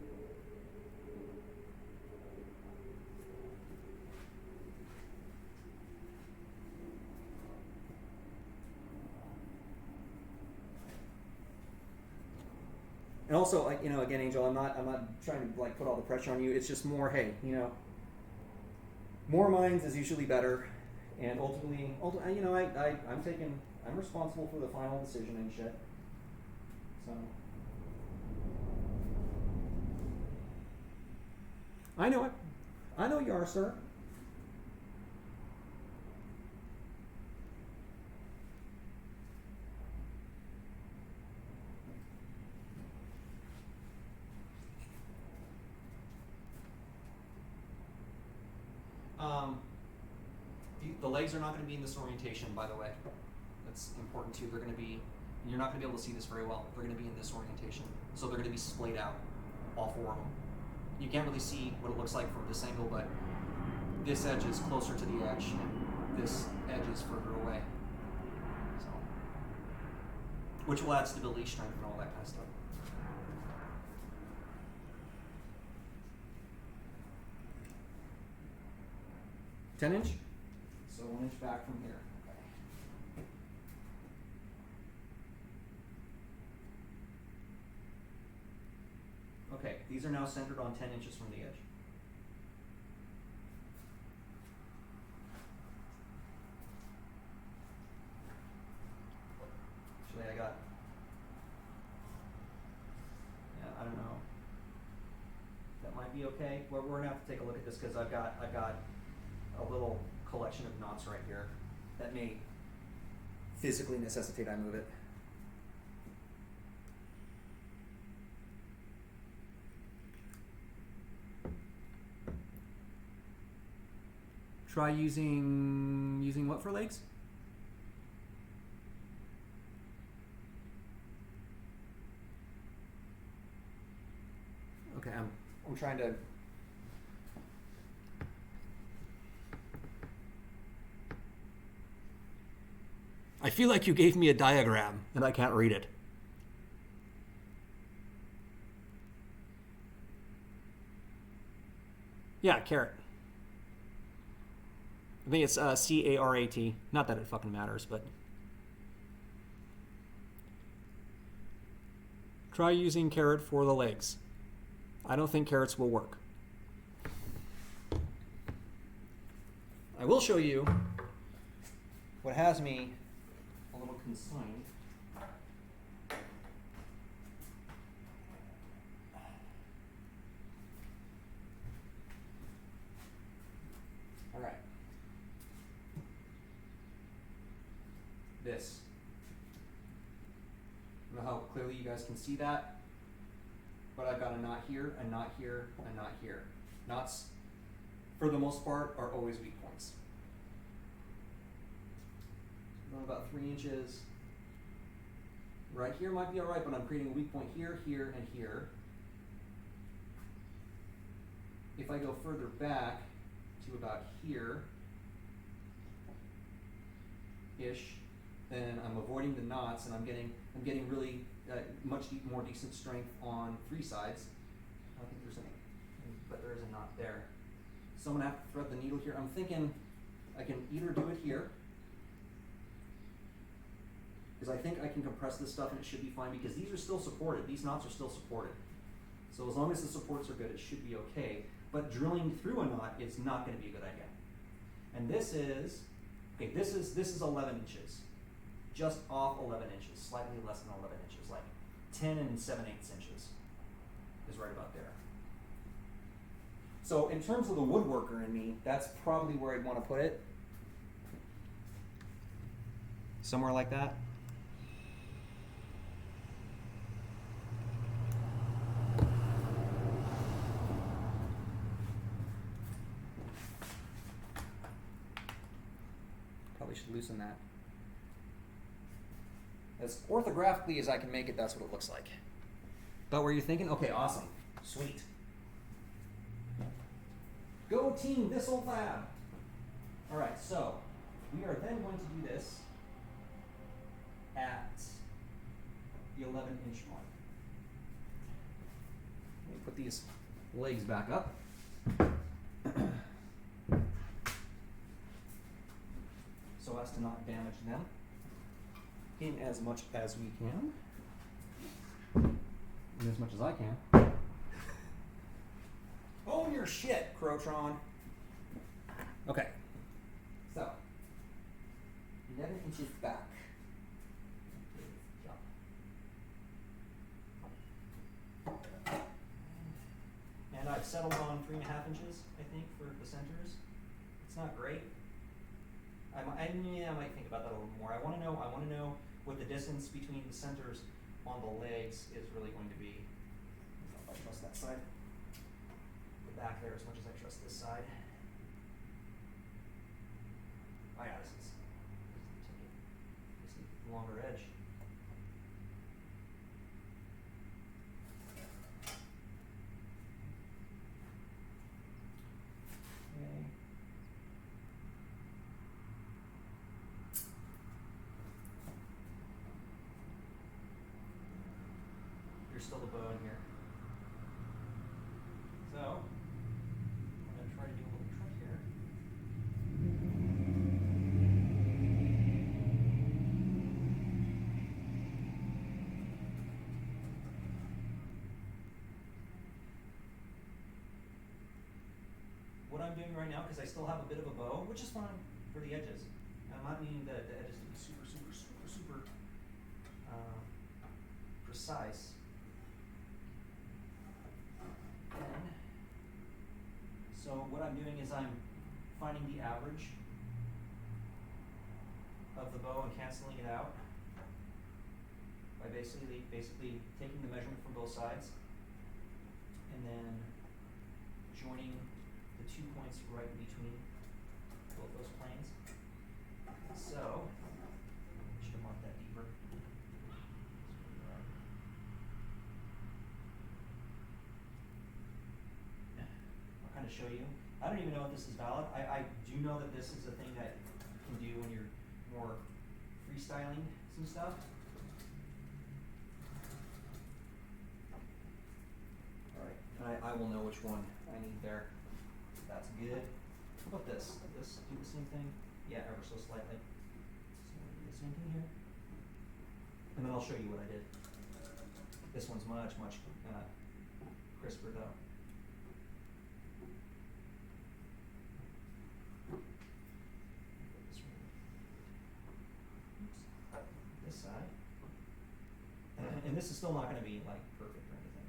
And also, again, Angel, I'm not trying to like put all the pressure on you. It's just more, hey, more minds is usually better, and ultimately, I'm responsible for the final decision and shit. So, I know it. I know you are, sir. The legs are not going to be in this orientation, by the way. That's important too. You're not going to be able to see this very well. They're going to be in this orientation. So they're going to be splayed out, all 4 of them. You can't really see what it looks like from this angle, but this edge is closer to the edge, and this edge is further away. So, which will add stability, strength, and all that kind of stuff. $10 inch? So 1 inch back from here. Okay. Okay, these are now centered on 10 inches from the edge. Actually, I don't know. That might be okay. We're gonna have to take a look at this because I've got a little collection of knots right here that may physically necessitate I move it. Try using what for legs? Okay, I'm trying to. I feel like you gave me a diagram and I can't read it. Yeah, carat. I think it's C-A-R-A-T. Not that it fucking matters, but. Try using carat for the legs. I don't think carats will work. I will show you what has me a little consigned. All right. This. I don't know how clearly you guys can see that, but I've got a knot here, a knot here, a knot here. Knots, for the most part, are always weak points. About 3 inches. Right here might be all right, but I'm creating a weak point here, here, and here. If I go further back to about here, ish, then I'm avoiding the knots and I'm getting really much more decent strength on three sides. I don't think there's any, but there is a knot there. So I'm gonna have to thread the needle here. I'm thinking I can either do it here, because I think I can compress this stuff and it should be fine, because these are still supported. These knots are still supported. So as long as the supports are good, it should be okay. But drilling through a knot is not going to be a good idea. And this is 11 inches, just off 11 inches, slightly less than 11 inches, like 10 and 7/8 inches is right about there. So in terms of the woodworker in me, that's probably where I'd want to put it. Somewhere like that. Probably should loosen that. As orthographically as I can make it, that's what it looks like. About where you're thinking? Okay, awesome. Sweet. Go team, this old lab. All right, so we are then going to do this at the 11-inch mark. Let me put these legs back up. So as to not damage them in as much as we can, in as much as I can. Own your shit, Crotron. Okay, so 11 inches back. And I've settled on 3.5 inches, I think, for the centers. It's not great. I might think about that a little more. I want to know what the distance between the centers on the legs is really going to be. I don't know if I trust that side. The back there as much as I trust this side. Oh yeah, this is a longer edge. Okay. There's still a bow in here. So, I'm going to try to do a little trick here. What I'm doing right now, because I still have a bit of a bow, which is fine for the edges. I'm not needing the edges to be super precise. And so what I'm doing is I'm finding the average of the bow and canceling it out by basically taking the measurement from both sides and then joining the 2 points right in between both those planes. So I should have marked that deeper. I'll kind of show you. I don't even know if this is valid. I do know that this is a thing that you can do when you're more freestyling some stuff. Alright, I will know which one I need there. That's good. How about this? Let this do the same thing? Yeah, ever so slightly. So I'm gonna do the same thing here. And then I'll show you what I did. This one's much crisper though. This side. And this is still not going to be like perfect or anything.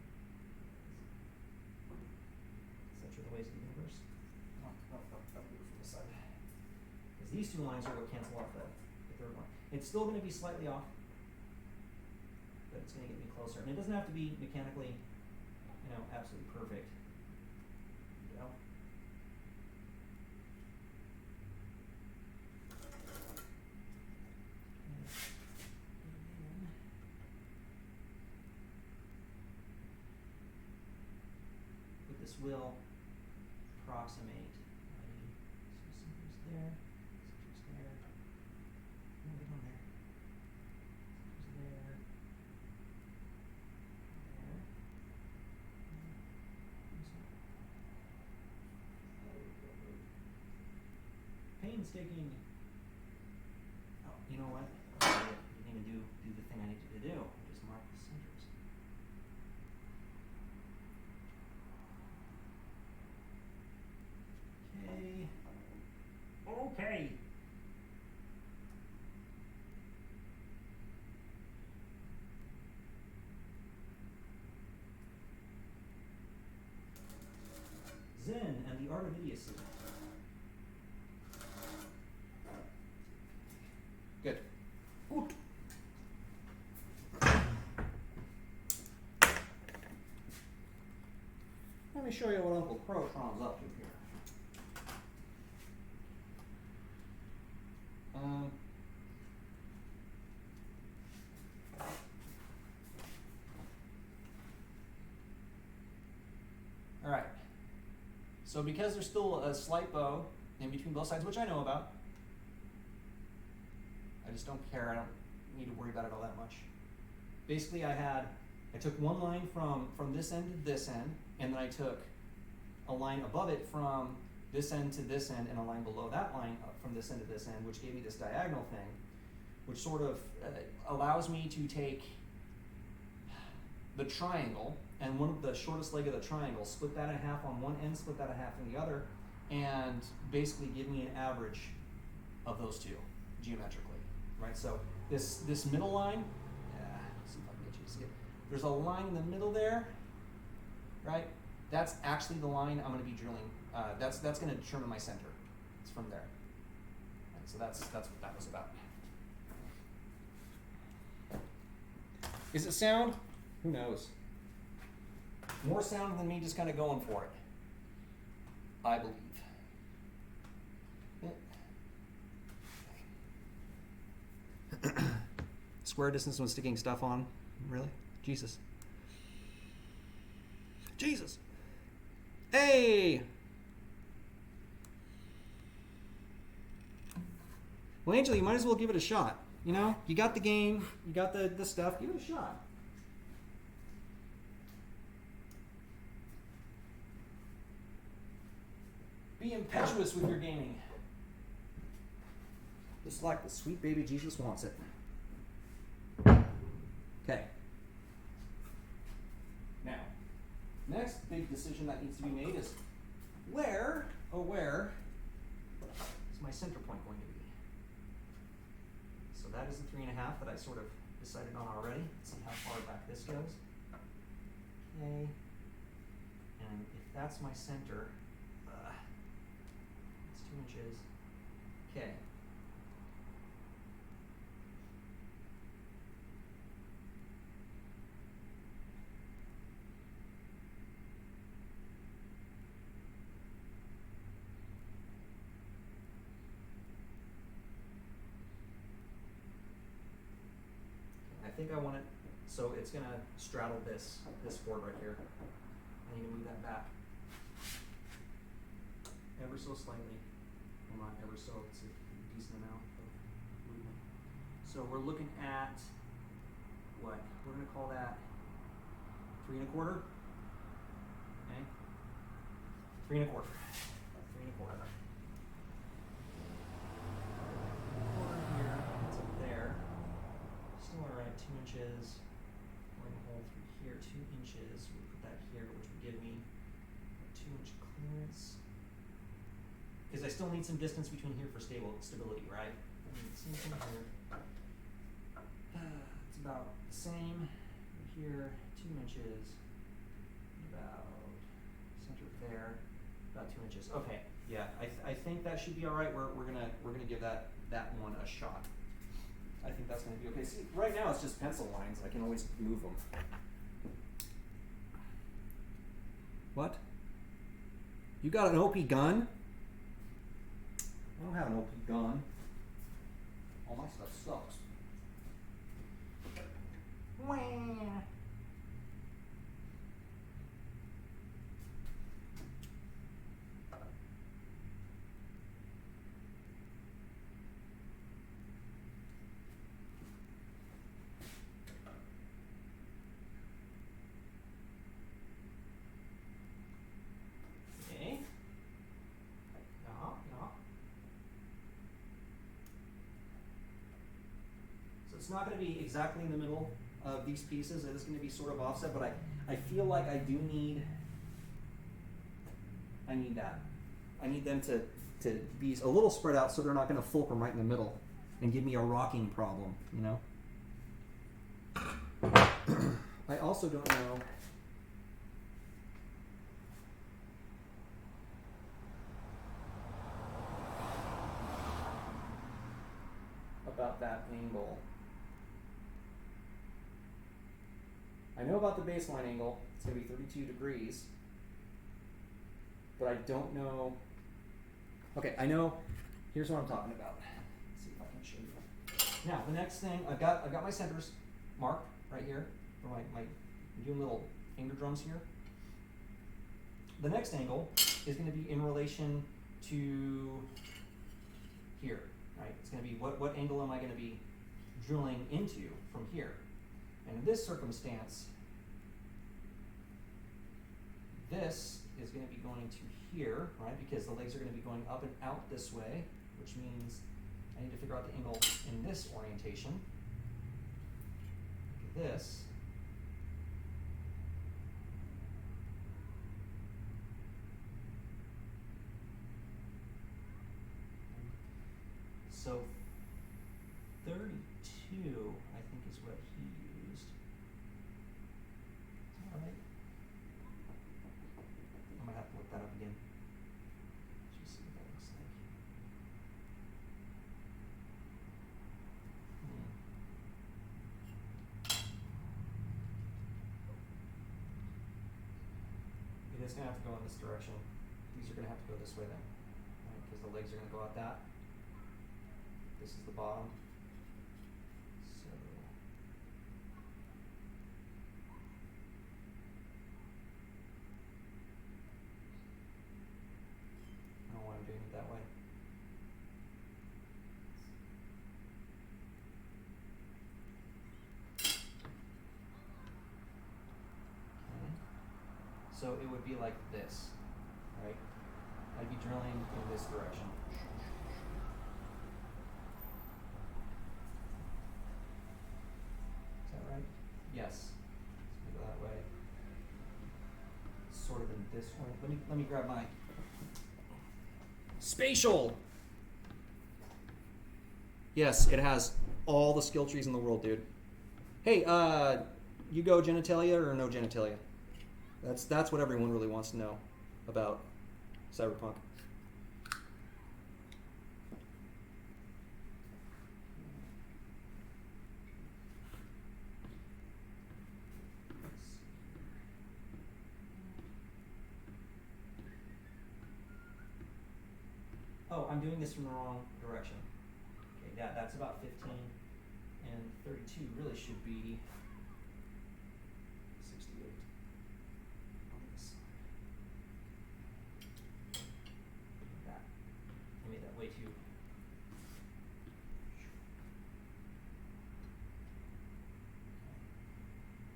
Such are the ways of the universe. I'll do it from this side. Because these two lines are what cancel off the third one. It's still going to be slightly off, but it's going to get me closer. And it doesn't have to be mechanically, absolutely perfect. You know? But this will approximate. So centers there, centers there. painstaking. Oh, you know what? You need to do the thing I need you to do. Just mark the centers. Okay. Okay. Zen and the Art of Idiocy. Good. Gut. Let me show you what Uncle Crowtron's up to here. All right. So because there's still a slight bow in between both sides, which I know about, I just don't care. I don't need to worry about it all that much. Basically, I took one line from this end to this end, and then I took a line above it from this end to this end, and a line below that line from this end to this end, which gave me this diagonal thing, which sort of allows me to take the triangle and one of the shortest leg of the triangle, split that in half on one end, split that in half on the other, and basically give me an average of those two geometrically, right? So this middle line, let's see if I can get you to see it. There's a line in the middle there, right? That's actually the line I'm going to be drilling. That's going to determine my center. It's from there. Right, so that's what that was about. Is it sound? Who knows? More sound than me just kind of going for it, I believe. Square distance when sticking stuff on? Really? Jesus. Jesus! Hey! Well, Angela, you might as well give it a shot. You know, you got the game, you got the stuff, give it a shot. Be impetuous with your gaming. Just like the sweet baby Jesus wants it. Okay. Now, next big decision that needs to be made is where is my center point going to be? So that is the 3.5 that I sort of decided on already. Let's see how far back this goes. Okay. And if that's my center, it's 2 inches. Okay. I think I want it, so it's going to straddle this board right here. I need to move that back ever so slightly. Well, not ever so, it's a decent amount of movement. So we're looking at what? We're going to call that 3 1/4. Okay? 3 1/4. 3 1/4. Here, it's up there. Still want to write 2 inches. We're going to hole through here, 2 inches. We'll put that here, which would give me a 2-inch clearance. Because I still need some distance between here for stability, right? Same thing here. It's about the same. Here, 2 inches. About center there, about 2 inches. Okay, yeah, I think that should be all right. We're gonna give that one a shot. I think that's gonna be okay. See, right now it's just pencil lines. I can always move them. What? You got an OP gun? I don't have an OP gun. All my stuff sucks. Wah. Okay. Yeah. it's not going to be exactly in the middle of these pieces. It is going to be sort of offset, but I feel like I need that. I need them to be a little spread out so they're not going to fulcrum right in the middle and give me a rocking problem, you know? I also don't know about that angle. I know about the baseline angle. It's going to be 32 degrees. But I don't know. Okay, I know. Here's what I'm talking about. Let's see if I can show you. Now, the next thing, I've got my centers marked right here for my I'm doing little finger drums here. The next angle is going to be in relation to here, right? It's going to be what angle am I going to be drilling into from here? And in this circumstance, this is going to be going to here, right? Because the legs are going to be going up and out this way, which means I need to figure out the angle in this orientation. Look at this. So 32, I think, is what he used. Is that right? I might have to look that up again. Let's just see what that looks like. It is going to have to go in this direction. These are going to have to go this way then, right? Because the legs are going to go out that. This is the bottom. So I don't know why I'm doing it that way. Okay. So it would be like this, right? I'd be drilling in this direction. Yes, let's go that way. Sort of in this way. Let me grab my spatial. Yes, it has all the skill trees in the world, dude. Hey, you go genitalia or no genitalia? That's what everyone really wants to know about cyberpunk. Oh, I'm doing this from the wrong direction. Okay, that's about 15, and 32 really should be 68 on this side. That. I made that way too.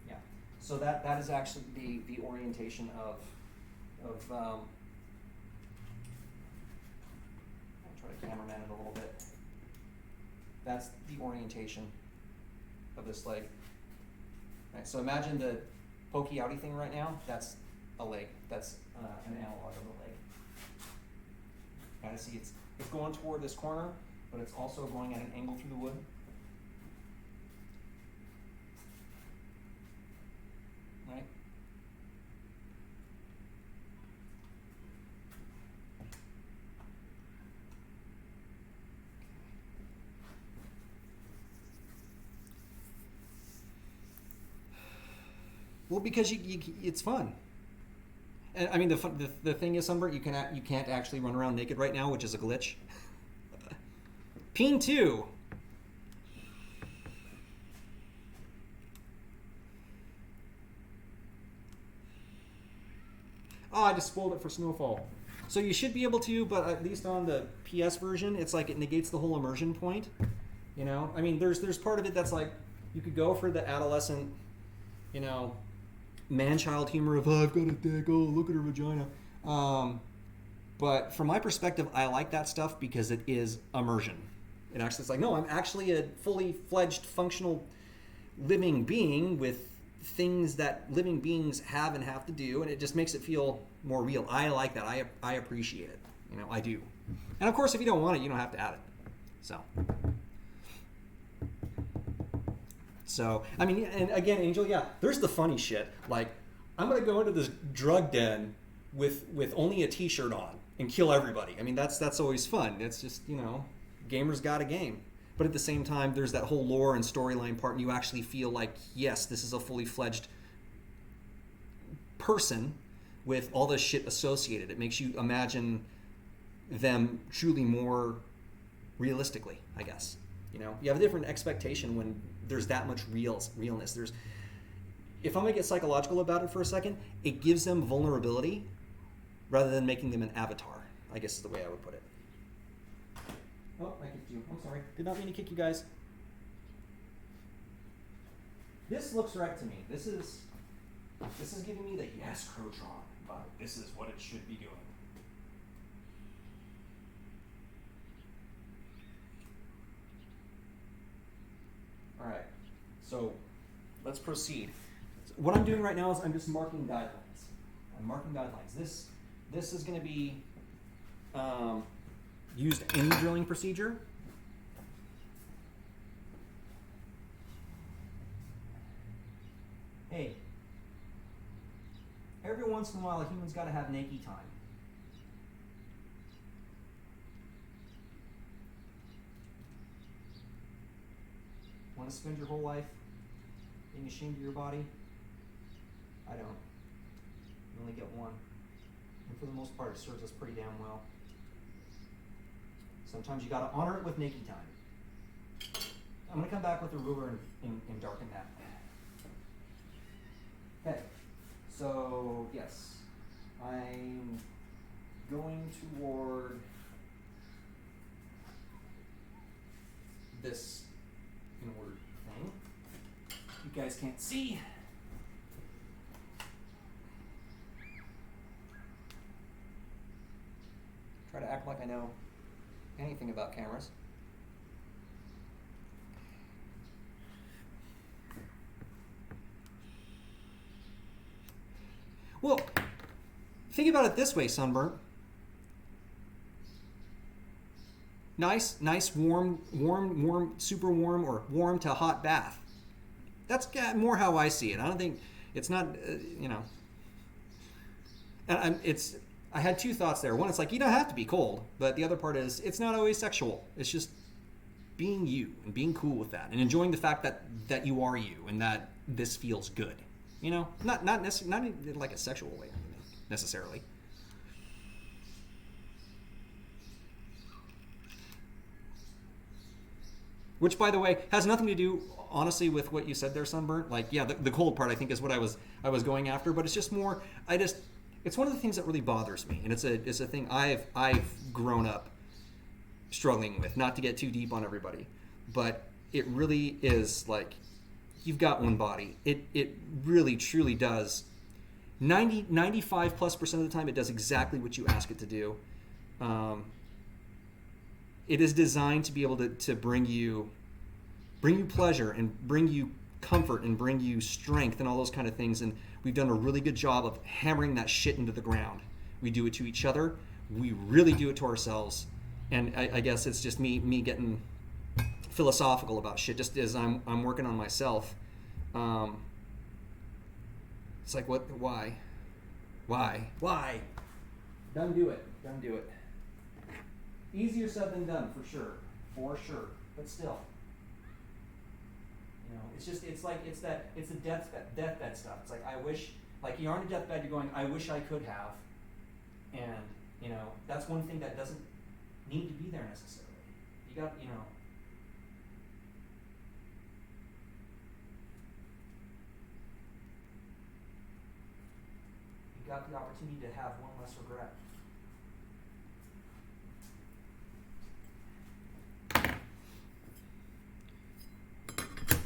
Yeah. So that is actually the orientation of cameraman it a little bit. That's the orientation of this leg. Right, so imagine the pokey outy thing right now. That's a leg. That's an analog of a leg. Gotta see it's going toward this corner, but it's also going at an angle through the wood. Right? Well, because it's fun. And I mean, the thing is, Sunbird, you can't actually run around naked right now, which is a glitch. Peen 2. Oh, I just spoiled it for Snowfall. So you should be able to, but at least on the PS version, it's like it negates the whole immersion point. You know, I mean, there's part of it that's like you could go for the adolescent, you know, man-child humor of, oh, I've got a dick, oh, look at her vagina. But from my perspective, I like that stuff because it is immersion. It actually, it's like, no, I'm actually a fully fledged functional living being with things that living beings have and have to do, and it just makes it feel more real. I like that. I appreciate it. I do. And of course, if you don't want it, you don't have to add it. So I mean, and again, Angel, yeah, there's the funny shit. Like, I'm gonna go into this drug den with only a T-shirt on and kill everybody. I mean, that's always fun. It's just, gamers got a game. But at the same time, there's that whole lore and storyline part, and you actually feel like, yes, this is a fully fledged person with all this shit associated. It makes you imagine them truly more realistically, I guess. You have a different expectation when there's that much realness. If I'm gonna get psychological about it for a second, it gives them vulnerability rather than making them an avatar, I guess is the way I would put it. Oh, I kicked you. I'm sorry. Did not mean to kick you guys. This looks right to me. This is giving me the yes, Crotron vibe. This is what it should be doing. All right. So let's proceed. What I'm doing right now is I'm just marking guidelines. I'm marking guidelines. This is going to be used any drilling procedure. Hey, every once in a while a human's got to have naked time. Want to spend your whole life being ashamed of your body? I don't. You only get one. And for the most part, it serves us pretty damn well. Sometimes you got to honor it with naked time. I'm going to come back with a ruler and darken that. Okay, so yes, I'm going toward this inward thing. You guys can't see. Try to act like I know anything about cameras. Well, think about it this way, Sunburnt. Nice, warm, super warm, or warm to hot bath. That's more how I see it. I don't think it's not, And I had two thoughts there. One, it's like, you don't have to be cold, but the other part is it's not always sexual. It's just being you and being cool with that and enjoying the fact that you are you and that this feels good. Not necessarily, not in like a sexual way necessarily. Which, by the way, has nothing to do, honestly, with what you said there, Sunburnt. Like, yeah, the cold part I think is what I was going after, but it's just more. It's one of the things that really bothers me, and it's a thing I've grown up struggling with. Not to get too deep on everybody, but it really is like, you've got one body. It really truly does. 95+% of the time, it does exactly what you ask it to do. It is designed to be able to bring you pleasure and bring you comfort and bring you strength and all those kind of things. And we've done a really good job of hammering that shit into the ground. We do it to each other. We really do it to ourselves. And I guess it's just me getting philosophical about shit, just as I'm working on myself. It's like, why? Done do it. Easier said than done, for sure, but still. It's the deathbed stuff. It's like, I wish, like, you're on a deathbed, you're going, I wish I could have. And, that's one thing that doesn't need to be there necessarily. You got, you got the opportunity to have one less regret.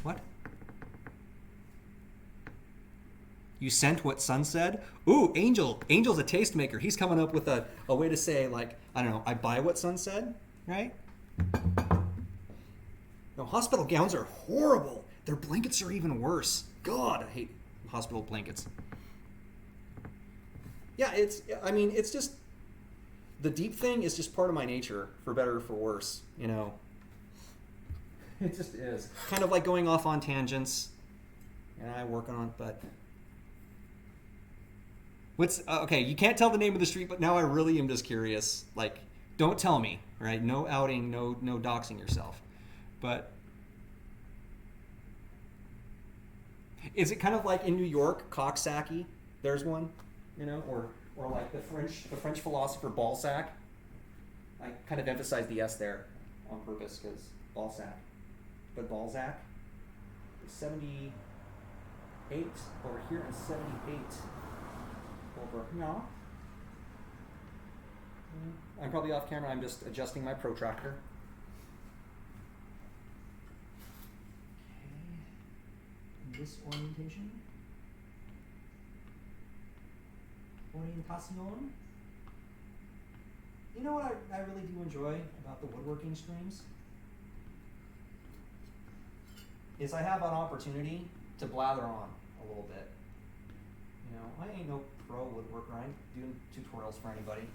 What? You sent what Sun said? Ooh, Angel's a tastemaker. He's coming up with a way to say, like, I don't know, I buy what Sun said, right? No, hospital gowns are horrible. Their blankets are even worse. God, I hate hospital blankets. Yeah, it's just, the deep thing is just part of my nature, for better or for worse, you know. It just is. Kind of like going off on tangents, and I work on it, but... okay, you can't tell the name of the street, but now I really am just curious. Like, don't tell me, right? No outing, no doxing yourself. But is it kind of like in New York, Coxsackie? There's one, you know, or like the French philosopher Balzac. I kind of emphasize the S there on purpose because Balzac. But Balzac is 78 over here and 78 over here. I'm probably off camera. I'm just adjusting my protractor. Okay. This orientation. Orientación. You know what I really do enjoy about the woodworking streams? Is I have an opportunity to blather on a little bit. You know, I ain't no pro woodworker. I ain't doing tutorials for anybody.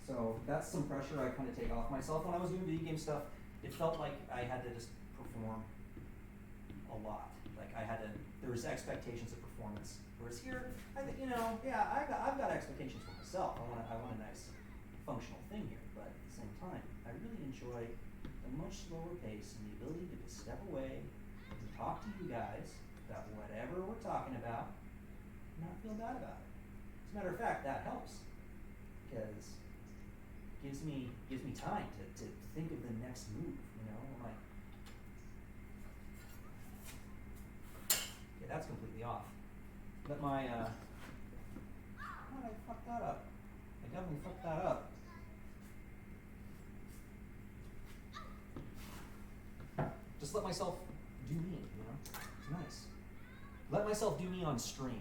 So that's some pressure I kind of take off myself. When I was doing video game stuff, it felt like I had to just perform a lot. Like there was expectations of performance. Whereas here, I think, you know, yeah, I've got expectations for myself. I want a nice functional thing here, but at the same time, I really enjoy a much slower pace and the ability to just step away and talk to you guys about whatever we're talking about and not feel bad about it. As a matter of fact, that helps because it gives me time to think of the next move, you know? I'm like, okay, that's completely off. But my, I fucked that up. I definitely fucked that up. Just let myself do me, you know? It's nice. Let myself do me on stream.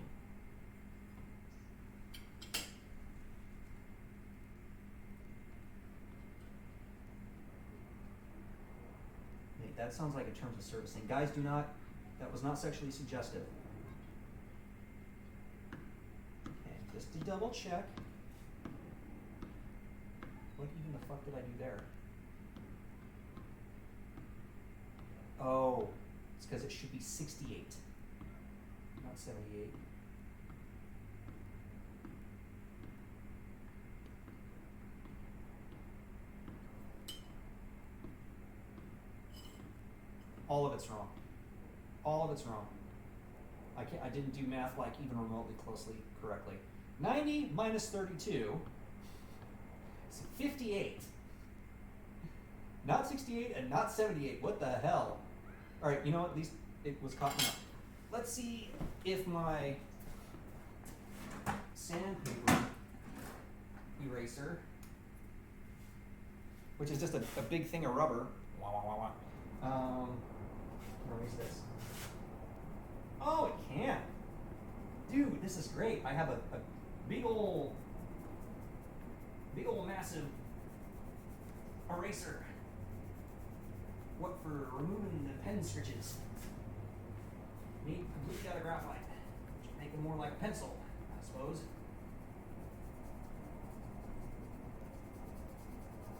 Wait, that sounds like a terms of service thing. Guys, that was not sexually suggestive. Okay, just to double check. What even the fuck did I do there? Oh, it's because it should be 68, not 78. All of it's wrong. All of it's wrong. I didn't do math like even remotely closely correctly. 90 minus 32 is 58. Not 68 and not 78. What the hell? All right, you know what? At least it was caught up. Let's see if my sandpaper eraser, which is just a big thing of rubber, erase this. Oh, it can. Dude, this is great. I have a big ol' massive eraser. What for removing the pen stitches? Made completely out of graphite. Make it more like a pencil, I suppose.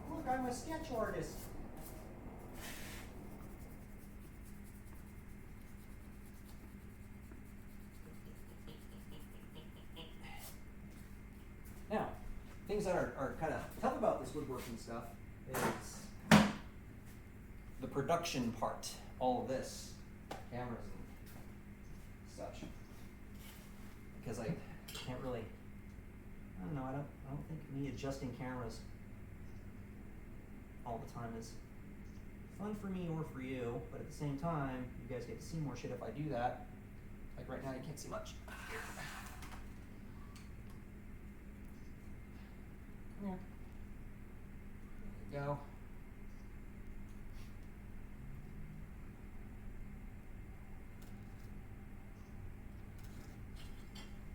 Look, I'm a sketch artist. Now, things that are kind of tough about this woodworking stuff is the production part, all of this, cameras and such. Because I can't really, I don't know, I don't think me adjusting cameras all the time is fun for me or for you, but at the same time, you guys get to see more shit if I do that. Like right now, you can't see much. Come here. There you go.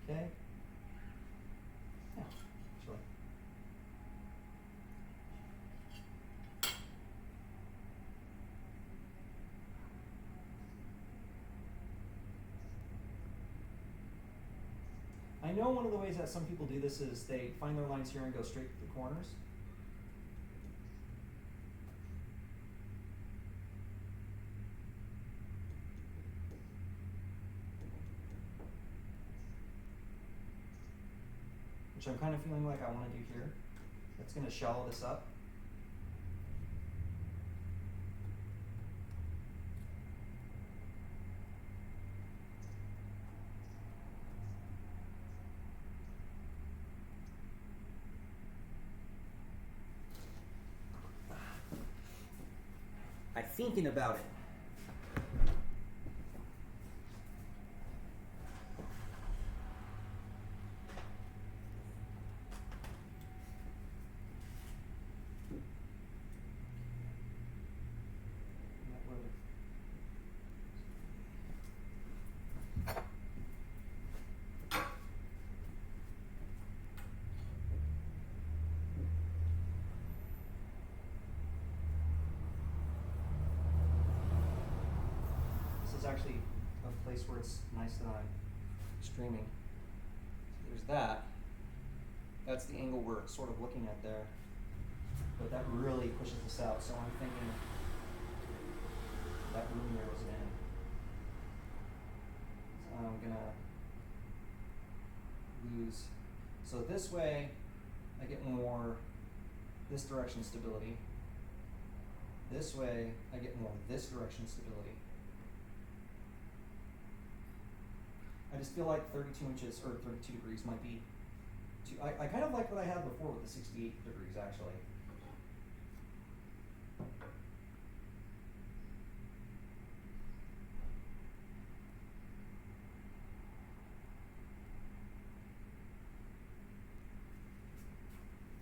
Okay. Yeah, actually. I know one of the ways that some people do this is they find their lines here and go straight to the corners. Which I'm kind of feeling like I want to do here. That's going to shallow this up. I'm thinking about it. Actually a place where it's nice that I'm streaming. So there's that. That's the angle we're sort of looking at there. But that really pushes this out. So I'm thinking that room narrows it in. So I'm gonna lose. So this way I get more this direction stability. This way I get more this direction stability. I just feel like 32 inches or 32 degrees might be too. I kind of like what I had before with the 68 degrees actually.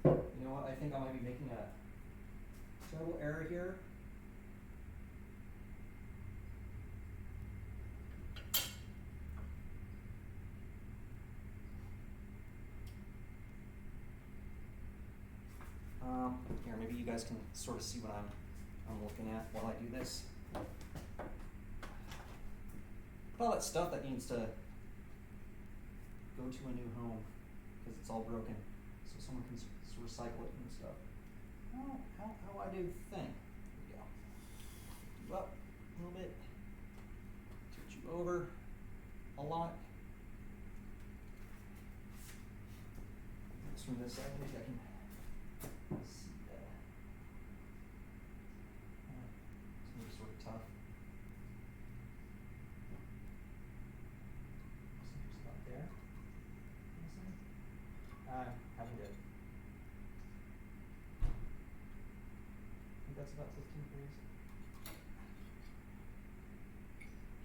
You know what? I think I might be making a total error here. Here, maybe you guys can sort of see what I'm looking at while I do this. All that stuff that needs to go to a new home because it's all broken, so someone can recycle it and stuff. How I do thing. There we go. You up a little bit. Tilt you over a lot. This from this side, maybe I can. See that. It's gonna be sort of tough. Just about there. Having good. I think that's about 15 degrees.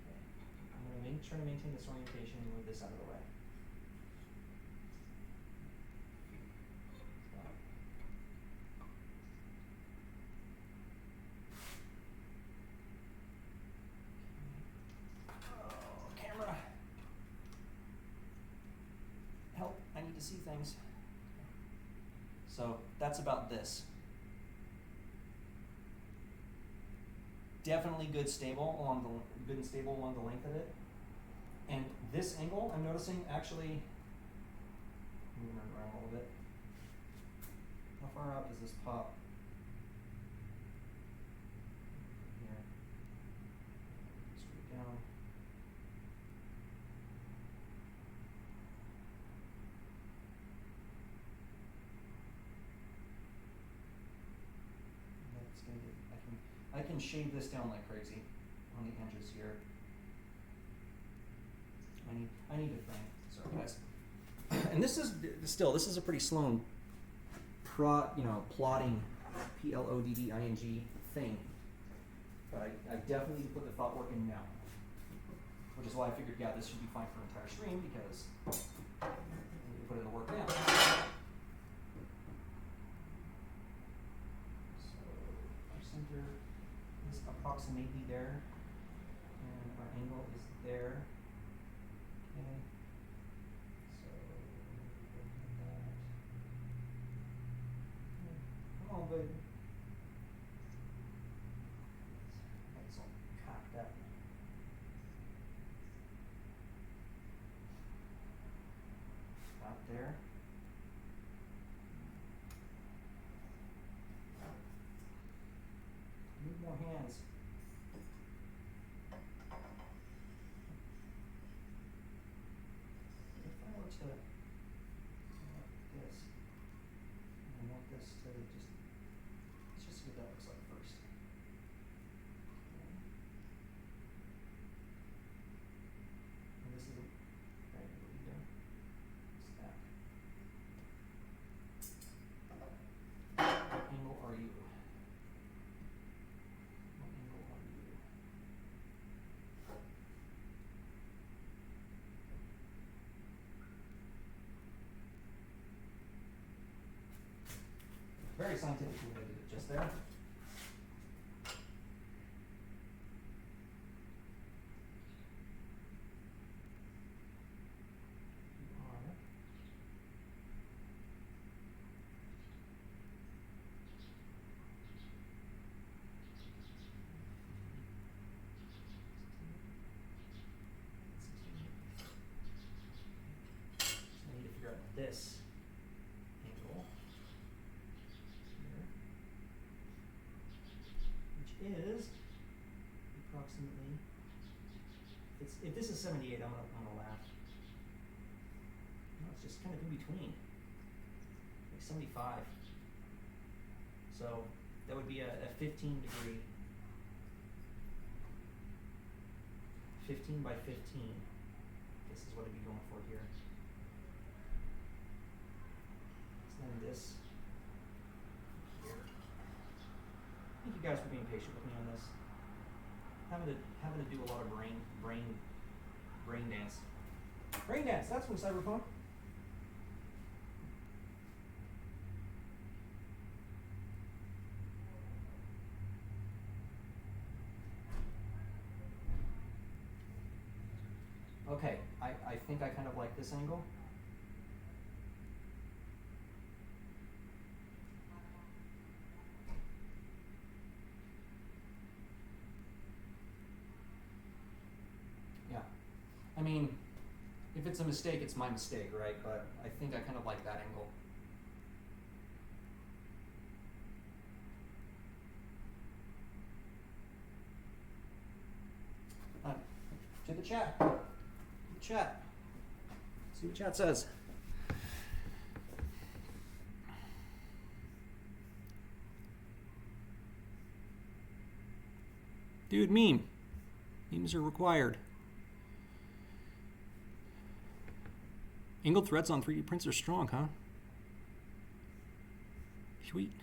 Okay. I'm gonna try to maintain this orientation and move this out of the way. See things. So that's about this. Definitely good and stable along the length of it. And this angle, I'm noticing actually moving around a little bit. How far out does this pop? Here. Straight down. I can shave this down like crazy on the edges here. I need to think. Sorry guys. And this is a pretty slow plotting PLODDING thing. But I definitely need to put the thought work in now. Which is why I figured, yeah, this should be fine for an entire stream because I need to put in the work now. So our center is approximately there, and our angle is there. Okay. So look at that. Come on, baby. That's all cocked up. very scientific way I did it just there. This angle here, which is approximately, if this is 78, I'm gonna laugh. No, it's just kind of in between, like 75. So that would be a 15 degree, 15 by 15. This is what I'd be going for here. And this here. Thank you guys for being patient with me on this. Having to do a lot of brain dance. Brain dance, that's from Cyberpunk. Okay, I think I kind of like this angle. I mean, if it's a mistake, it's my mistake, right? But I think I kind of like that angle. To the chat. Chat. See what chat says. Dude, meme. Memes are required. Angled threads on 3D prints are strong, huh? Sweet.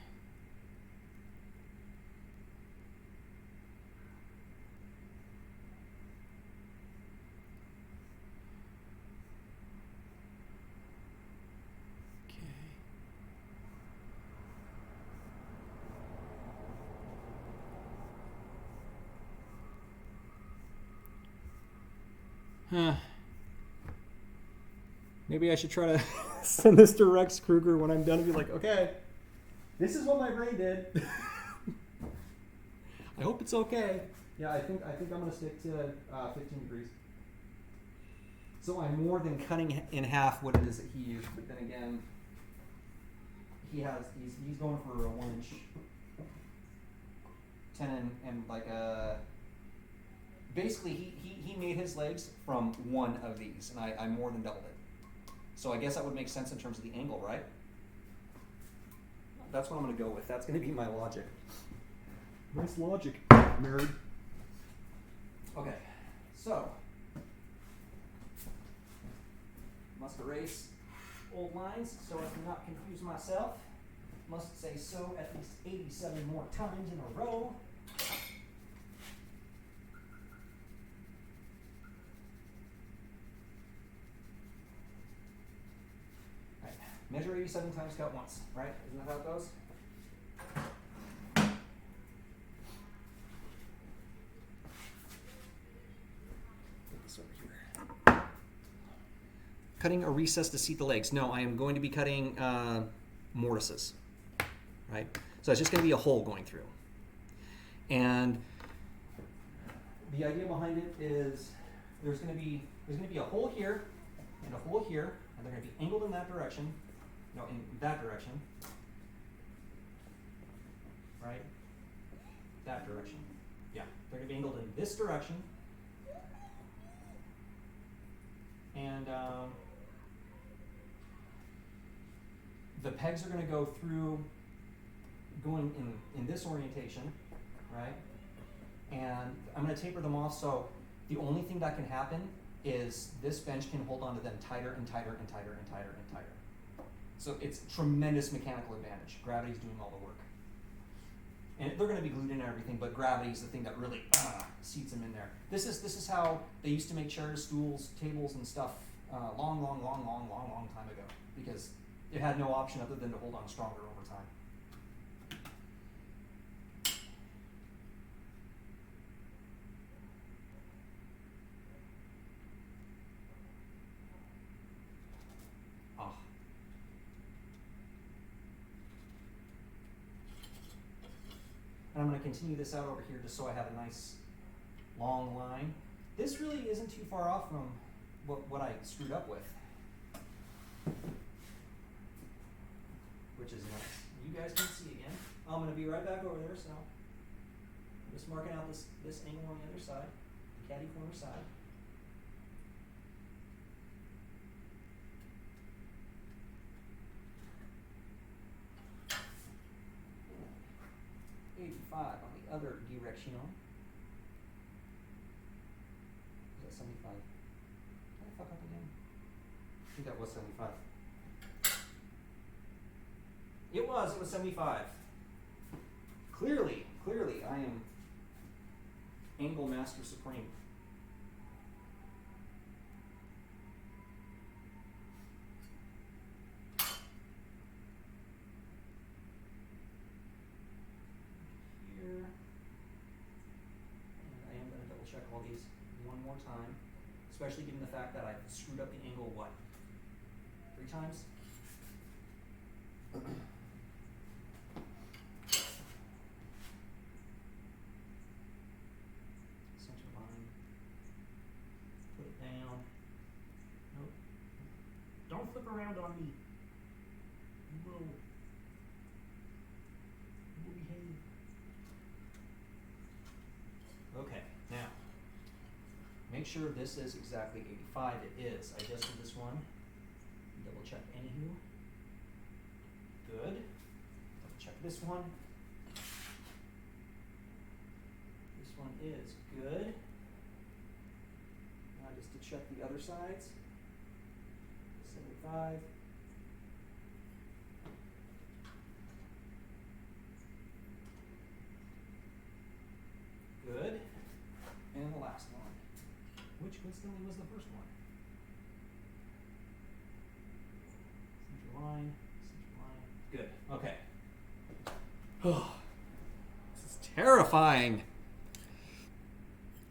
Okay. Maybe I should try to send this to Rex Kruger when I'm done and be like, okay, this is what my brain did. I hope it's okay. Yeah, I think I'm gonna stick to 15 degrees. So I'm more than cutting in half what it is that he used, but then again, he's going for a 1 inch 10 and like a. Basically, he made his legs from one of these, and I more than doubled it. So I guess that would make sense in terms of the angle, right? That's what I'm going to go with. That's going to be my logic. Nice logic, nerd. Okay, so must erase old lines so I cannot confuse myself. Must say so at least 87 more times in a row. Measure 87 times, cut once, right? Isn't that how it goes? Put this over here. Cutting a recess to seat the legs. No, I am going to be cutting mortises, right? So it's just going to be a hole going through. And the idea behind it is there's going to be a hole here and a hole here, and they're going to be angled in that direction. No, in that direction, right? That direction. Yeah, they're going to be angled in this direction. And the pegs are going to go through, going in this orientation, right? And I'm going to taper them off, so the only thing that can happen is this bench can hold on to them tighter and tighter and tighter and tighter and tighter. So it's tremendous mechanical advantage. Gravity's doing all the work. And they're going to be glued in and everything, but gravity is the thing that really seats them in there. This is how they used to make chairs, stools, tables, and stuff long time ago, because it had no option other than to hold on stronger over time. continue this out over here just so I have a nice long line. This really isn't too far off from what I screwed up with, which is nice. You guys can see again. I'm going to be right back over there, so I'm just marking out this angle on the other side, the caddy corner side. On the other direction. Is that 75? Did I fuck up again? I think that was 75. It was 75. Clearly, I am angle master supreme. All these one more time, especially given the fact that I screwed up the angle, what, 3 times? Center line, put it down. Nope. Don't flip around on me. You will behave. Okay, now. Make sure this is exactly 85. It is. I just did this one. Double check anywho. Good. Double check this one. This one is good. Now just to check the other sides. 75. Good. And the last one, which coincidentally was the first one. Center line. Good. Okay. This is terrifying.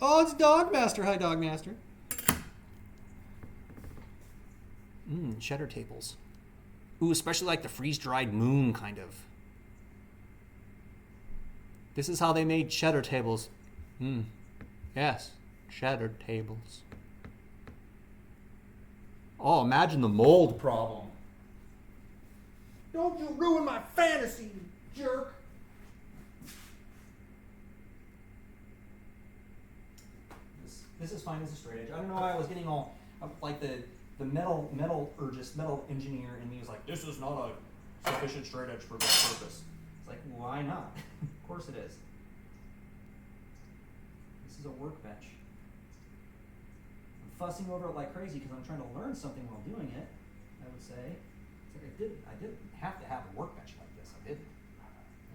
Oh, it's Dogmaster. Hi, Dogmaster. Cheddar tables. Ooh, especially like the freeze-dried moon kind of. This is how they made cheddar tables. Yes, cheddar tables. Oh, imagine the mold problem. Don't you ruin my fantasy, you jerk. This is fine as a straight edge. I don't know why I was getting all like the metal engineer in me was like, this is not a sufficient straight edge for this purpose. It's like, why not? Of course it is. This is a workbench. I'm fussing over it like crazy because I'm trying to learn something while doing it, I would say. It's like I didn't have to have a workbench like this. I didn't.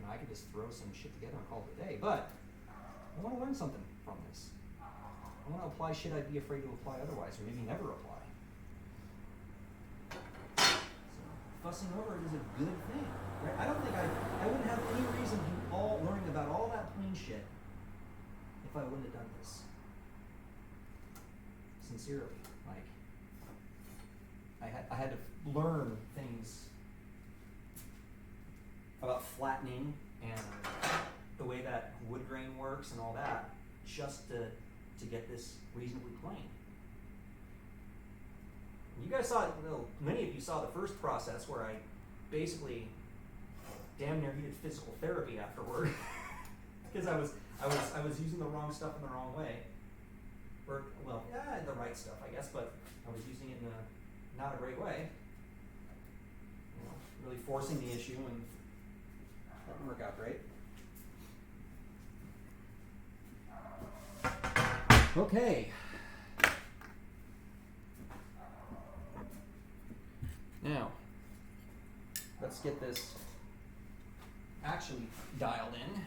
You know, I could just throw some shit together and call it a day. But I want to learn something from this. I want to apply shit I'd be afraid to apply otherwise, or maybe never apply. So fussing over it is a good thing. Right? I don't think I wouldn't have any reason to learning about all that plane shit if I wouldn't have done this. Sincerely, like I had to learn things about flattening and the way that wood grain works and all that, just to get this reasonably plain. You guys saw, many of you saw the first process where I basically damn near needed physical therapy afterward because I was using the wrong stuff in the wrong way, or the right stuff I guess, but I was using it in a not a great way. You know, really forcing the issue, and that didn't work out great. Okay. Now, let's get this actually dialed in.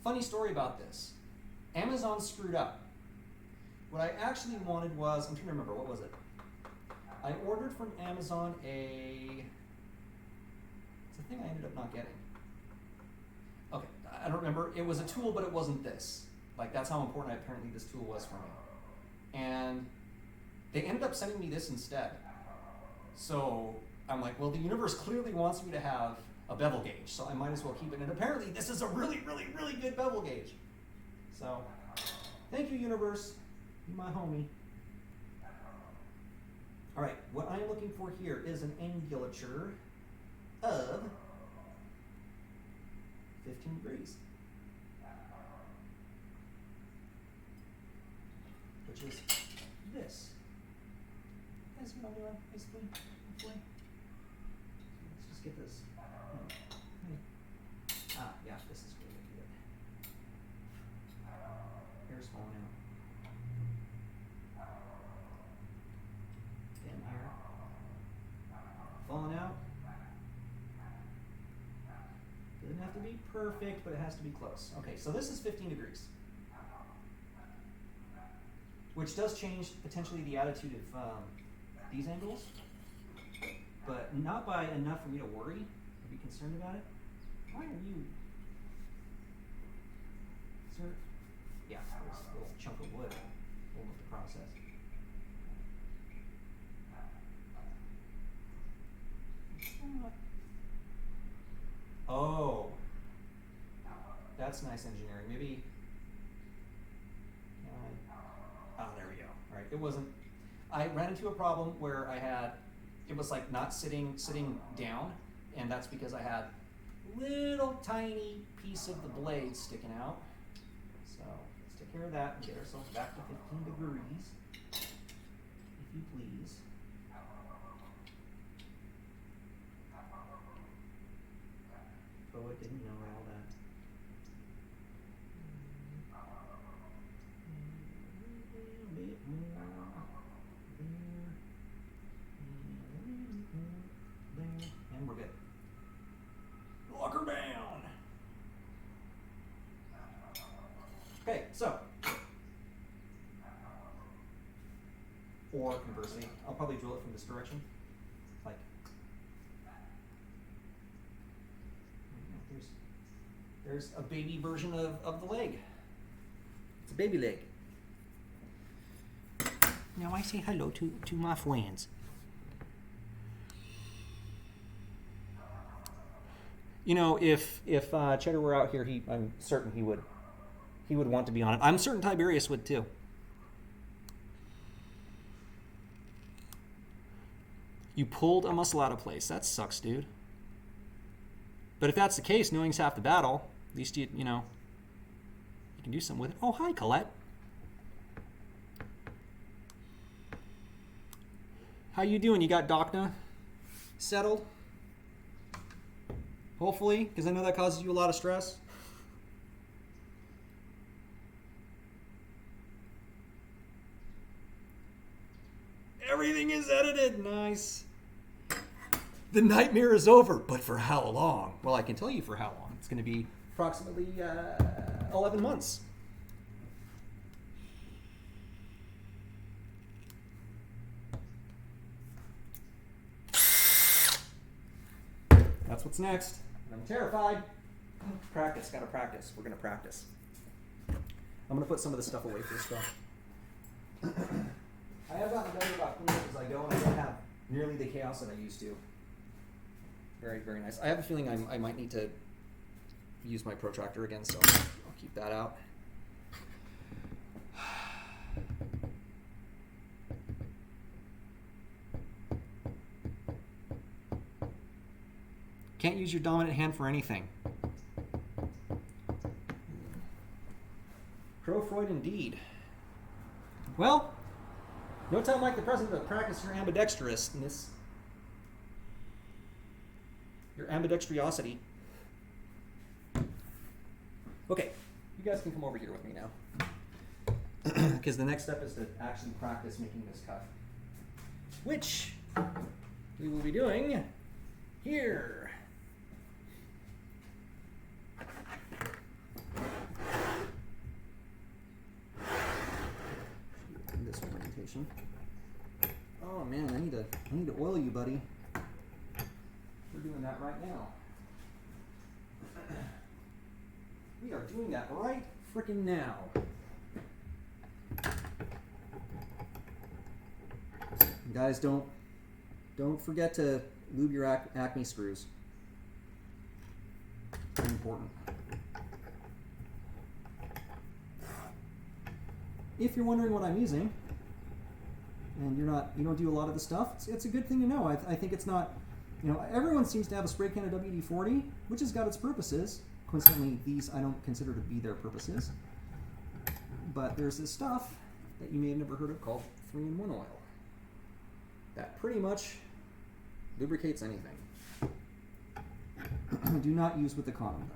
Funny story about this. Amazon screwed up. What I actually wanted was, I'm trying to remember, what was it? I ordered from Amazon it's a thing I ended up not getting. Okay, I don't remember. It was a tool, but it wasn't this. Like, that's how important apparently this tool was for me. And they ended up sending me this instead. So I'm like, well, the universe clearly wants me to have a bevel gauge, so I might as well keep it. And apparently this is a really, really, really good bevel gauge. So, thank you, universe. You're my homie. All right, what I'm looking for here is an angulature of 15 degrees. Which is this. You guys see what I'm doing, basically? Hopefully. Let's just get this. Yeah, this is really good. Hair's falling out. In here. Falling out. Doesn't have to be perfect, but it has to be close. Okay, so this is 15 degrees. Which does change potentially the attitude of these angles, but not by enough for me to worry or be concerned about it. Why are you? Sir? Yeah, there's a little chunk of wood holding up the process. Oh, that's nice engineering. Maybe. Oh, there we go. All right, it wasn't. I ran into a problem where it was like not sitting down, and that's because I had little tiny piece of the blade sticking out. So let's take care of that and get ourselves back to 15 degrees, if you please. Poet didn't know all that. A bit more there, and we're good. Lock her down. Okay, so, or conversely, I'll probably drill it from this direction, like. There's a baby version of the leg. It's a baby leg. Now I say hello to my friends. You know, if Cheddar were out here, I'm certain he would want to be on it. I'm certain Tiberius would too. You pulled a muscle out of place. That sucks, dude. But if that's the case, knowing's half the battle. At least you can do something with it. Oh, hi, Colette. How you doing? You got Docna settled? Hopefully, because I know that causes you a lot of stress. Everything is edited. Nice. The nightmare is over, but for how long? Well, I can tell you for how long. It's going to be approximately 11 months. That's what's next. I'm terrified. Practice, gotta practice. We're gonna practice. I'm gonna put some of this stuff away first, though. I have gotten better about cleaning as I go, and I don't have nearly the chaos that I used to. Very, very nice. I have a feeling I might need to use my protractor again, so I'll keep that out. Can't use your dominant hand for anything. Pro-Freud indeed. Well, no time like the present to practice your ambidextrousness. Your ambidextriosity. Okay, you guys can come over here with me now. Because the next step is to actually practice making this cuff. Which we will be doing here. This orientation. Oh man, I need to oil you, buddy. We're doing that right now. We are doing that right freaking now. Guys, don't forget to lube your Acme screws. Very important. If you're wondering what I'm using, and you don't do a lot of the stuff, it's a good thing to know. I think it's not, everyone seems to have a spray can of WD-40, which has got its purposes. Coincidentally, these I don't consider to be their purposes. But there's this stuff that you may have never heard of called 3-in-1 oil. That pretty much lubricates anything. Do not use with the condom, though.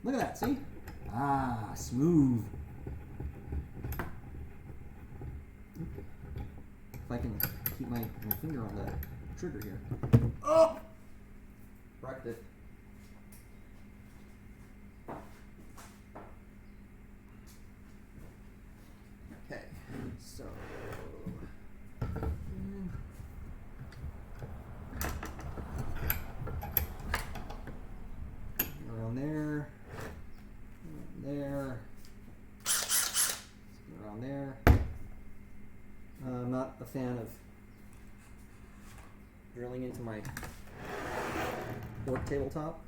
Look at that, see? Ah, smooth. If I can keep my finger on the trigger here. Oh! Wrecked it. Okay, so... around there. There. Around there. I'm not a fan of drilling into my work tabletop,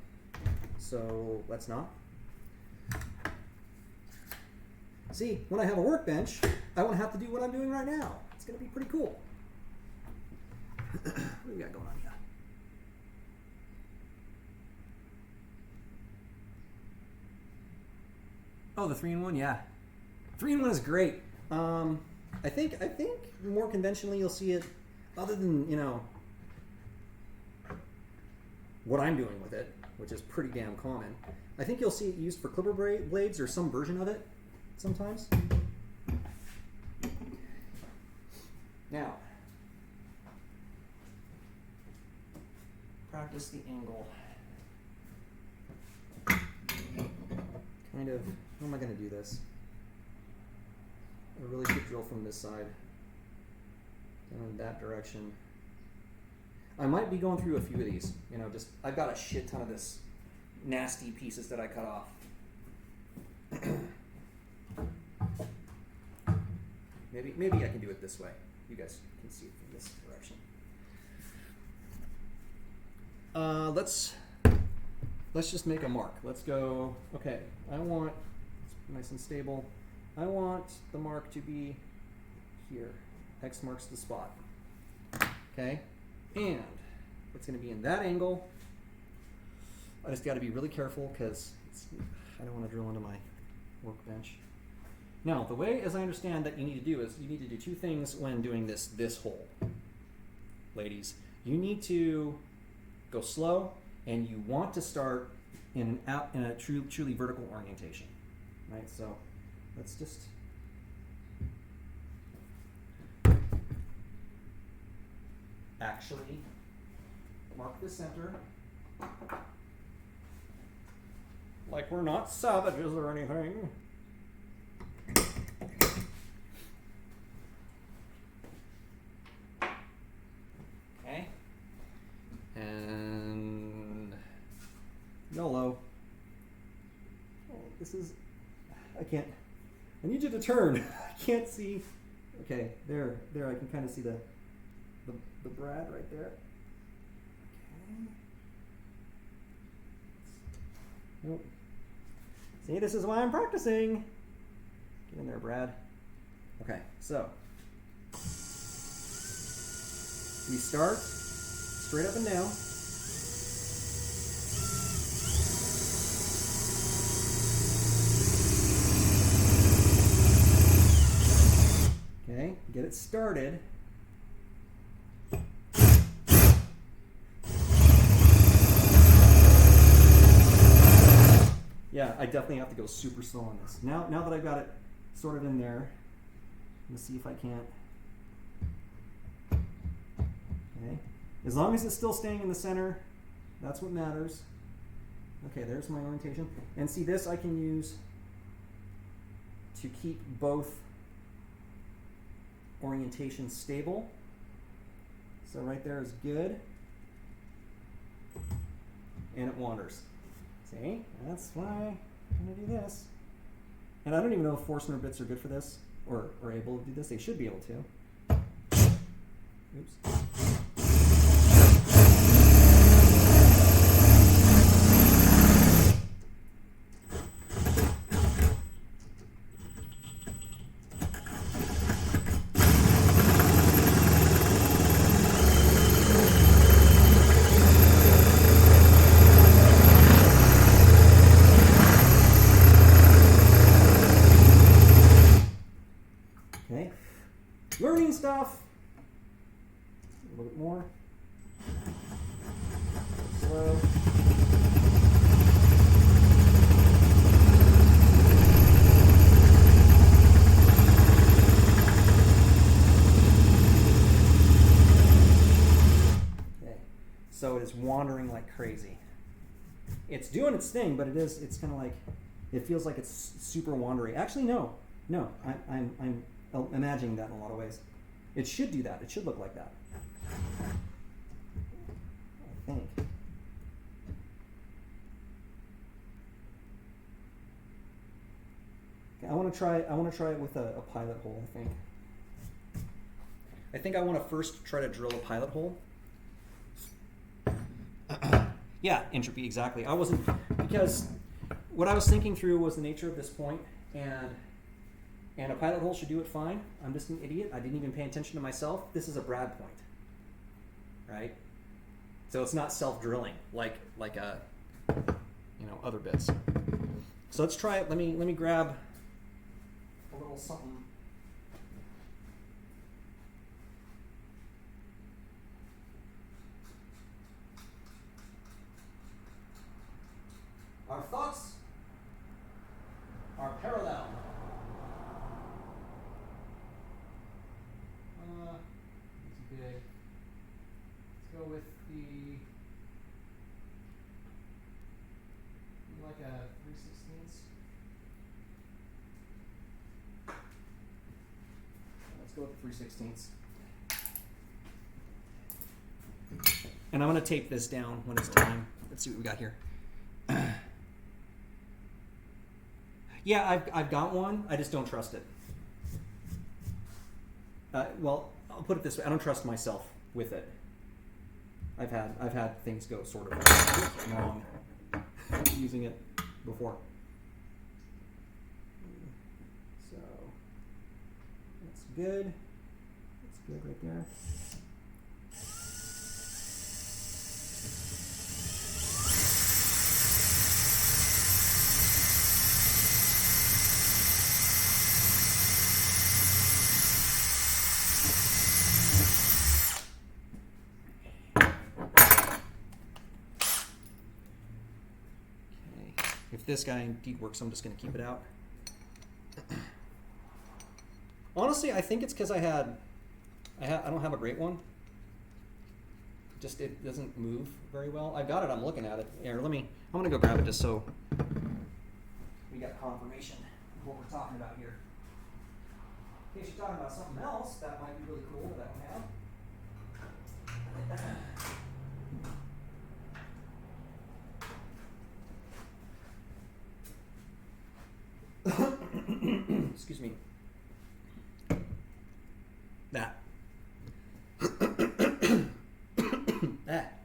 so let's not. See, when I have a workbench, I won't have to do what I'm doing right now. It's going to be pretty cool. What do we got going on here? Oh, the 3-in-1, yeah. 3-in-1 is great. I think more conventionally you'll see it, other than what I'm doing with it, which is pretty damn common. I think you'll see it used for clipper blades or some version of it sometimes. Now, practice the angle. Kind of, how am I going to do this? I really should drill from this side, down in that direction. I might be going through a few of these, I've got a shit ton of this nasty pieces that I cut off. Maybe I can do it this way. You guys can see it from this direction. Let's just make a mark. Let's go, okay, I want, it's nice and stable. I want the mark to be here. X marks the spot. Okay? And it's going to be in that angle. I just got to be really careful because I don't want to drill into my workbench. Now, the way, as I understand, that you need to do is you need to do two things when doing this hole. Ladies, you need to go slow, and you want to start in a truly vertical orientation. Right? So let's just actually mark the center. Like we're not savages or anything. Okay. And YOLO. Oh, this is, I need you to turn. I can't see. Okay, there, I can kind of see the brad right there. Okay. Nope. See, this is why I'm practicing. Get in there, Brad. Okay, so we start straight up and down. Okay, get it started. Yeah, I definitely have to go super slow on this. Now that I've got it sort of in there, let's see if I can't. Okay, as long as it's still staying in the center, that's what matters. Okay, there's my orientation. And see, this I can use to keep both orientations stable. So right there is good. And it wanders. See, that's why I'm gonna do this. And I don't even know if Forstner bits are good for this. or are able to do this. They should be able to. Oops. Okay, learning stuff. A little bit more. Slow. Okay, so it is wandering like crazy. It's doing its thing, but it's kind of like, it feels like it's super wandery. Actually, no, I'm imagining that in a lot of ways. It should do that. It should look like that. I think. Okay, I want to try it with a pilot hole. I think I want to first try to drill a pilot hole. Yeah, entropy, exactly. I wasn't, because what I was thinking through was the nature of this point, and a pilot hole should do it fine. I'm just an idiot. I didn't even pay attention to myself. This is a Brad point, right? So it's not self-drilling like other bits. So let's try it. Let me grab a little something. Our thoughts are parallel. It's big. Let's go with like a 3/16. Let's go with 3/16. And I'm going to tape this down when it's time. Let's see what we got here. Yeah, I've got one. I just don't trust it. Well, I'll put it this way: I don't trust myself with it. I've had things go sort of wrong using it before. So that's good. That's good right there. If this guy indeed works, I'm just going to keep it out. Honestly, I think it's because I don't have a great one. Just it doesn't move very well. I got it. I'm looking at it. Here, I'm going to go grab it just so we got confirmation of what we're talking about here. In case you're talking about something else, that might be really cool that I don't have. Excuse me. That. That.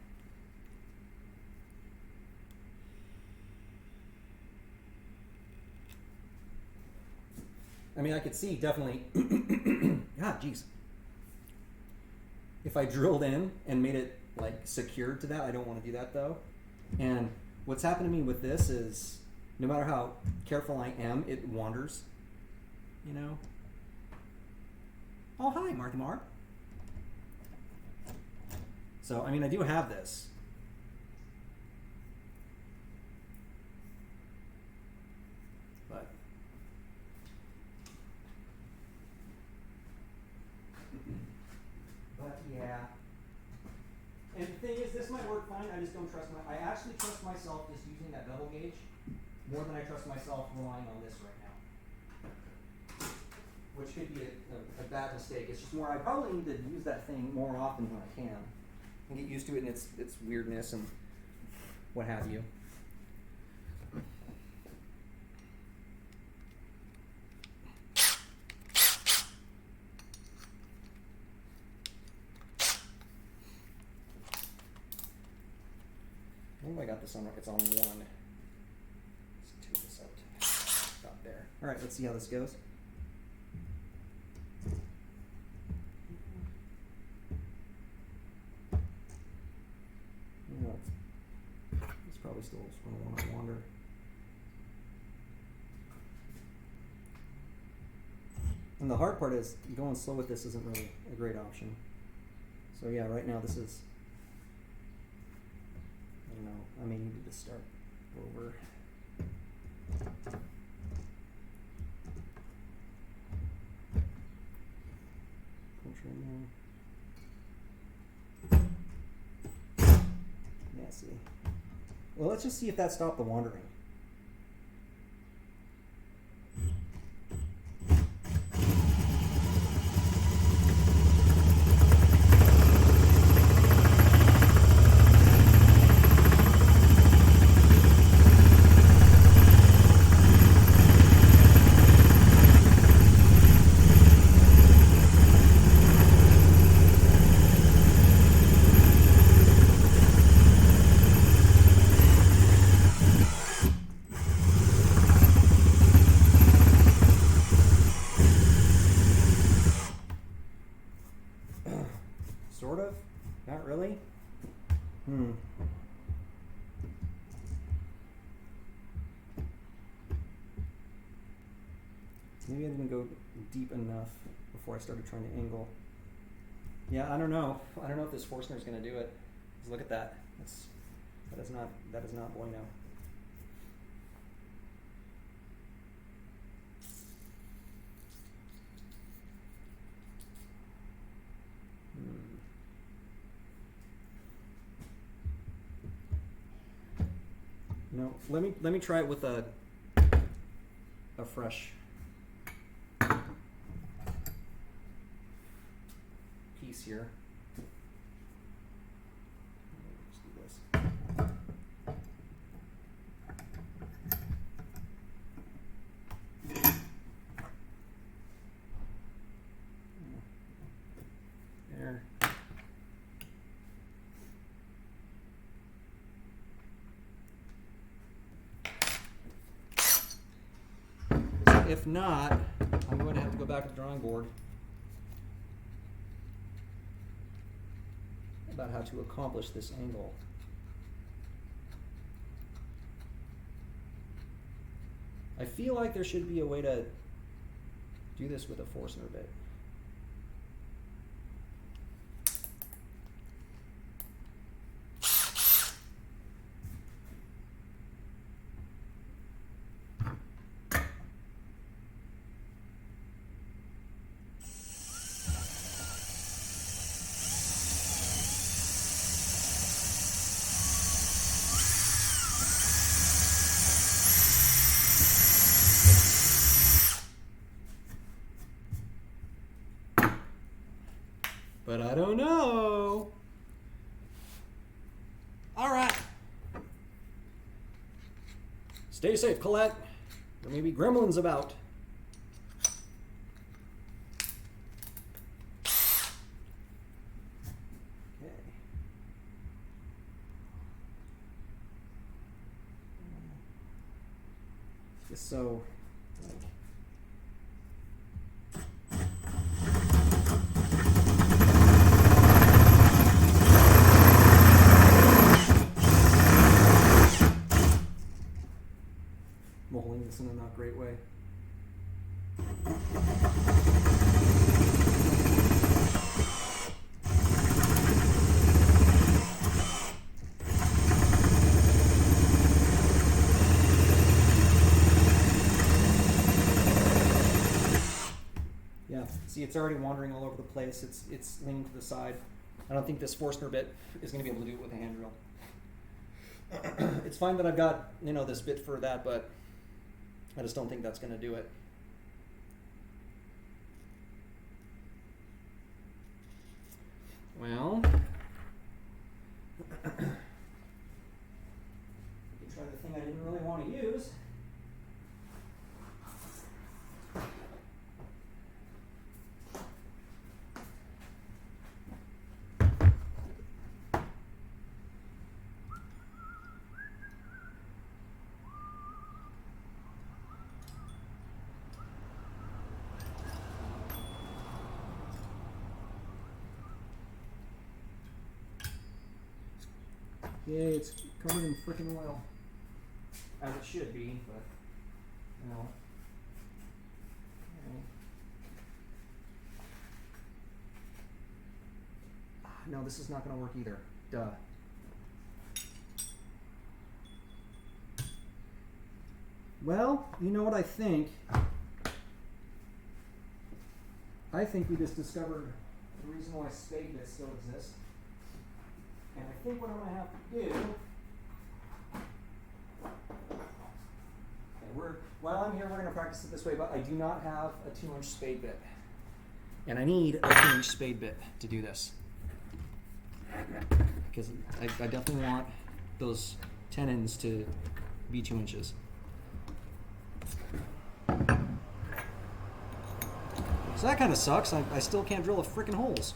I mean, I could see definitely. God, jeez. If I drilled in and made it like secured to that, I don't want to do that though. And what's happened to me with this is, no matter how careful I am, it wanders. You know? Oh, hi, Martha Mar. So, I mean, I do have this. But yeah. And the thing is, this might work fine. I just don't trust I actually trust myself just using that bevel gauge more than I trust myself relying on this right now. Which could be a bad mistake. It's just more, I probably need to use that thing more often than I can and get used to it and its weirdness and what have you. I think I got this on, it's on 1. Let's take this out. About there. All right, let's see how this goes. No, it's probably still going to want to wander. And the hard part is going slow with this isn't really a great option. So yeah, right now this is, I don't know, I may need to just start over. Push right now. Yeah, see. Well, let's just see if that stopped the wandering. Sort of? Not really? Maybe I didn't go deep enough before I started trying to angle. Yeah, I don't know. I don't know if this Forstner is going to do it. Just look at that. That is not bueno. No, let me try it with a fresh piece here. Let's do this. There. If not, I'm going to have to go back to the drawing board about how to accomplish this angle. I feel like there should be a way to do this with a Forstner bit. But I don't know. All right. Stay safe, Colette. There may be gremlins about. Okay. Just so. Holding this in a not great way. Yeah, see, it's already wandering all over the place. It's leaning to the side. I don't think this Forstner bit is going to be able to do it with a hand drill. It's fine that I've got, this bit for that, but I just don't think that's going to do it. Well, we can try the thing I didn't really want to use. Yay, it's covered in frickin' oil. As it should be, but, you know. Okay. No, this is not gonna work either. Duh. Well, you know what I think? I think we just discovered the reason why spade bits still exist. And I think what I'm gonna have to do, okay, while I'm here, we're gonna practice it this way, but I do not have a 2-inch spade bit. And I need a 2-inch spade bit to do this. Because I definitely want those tenons to be 2 inches. So that kind of sucks. I still can't drill a frickin' holes.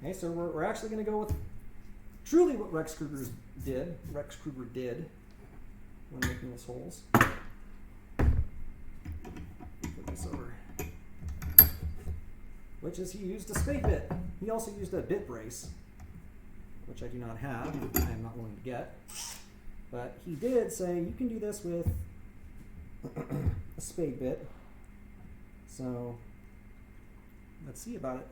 Okay, so we're actually going to go with truly what Rex Kruger did when making his holes. Put this over. Which is he used a spade bit. He also used a bit brace, which I do not have, and I am not willing to get. But he did say you can do this with a spade bit. So let's see about it.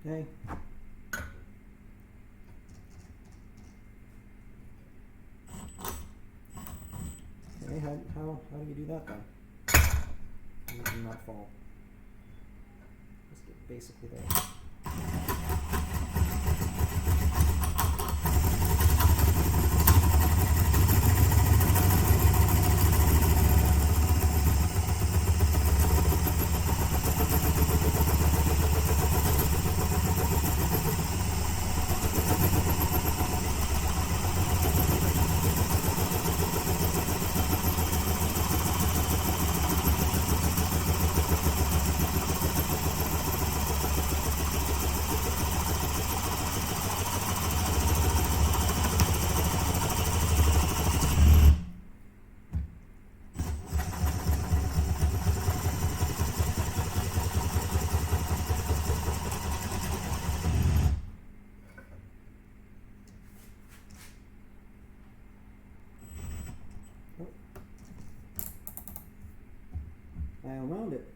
Okay. Okay, how do you do that then? You do not fall. Just get basically there. I unwound it.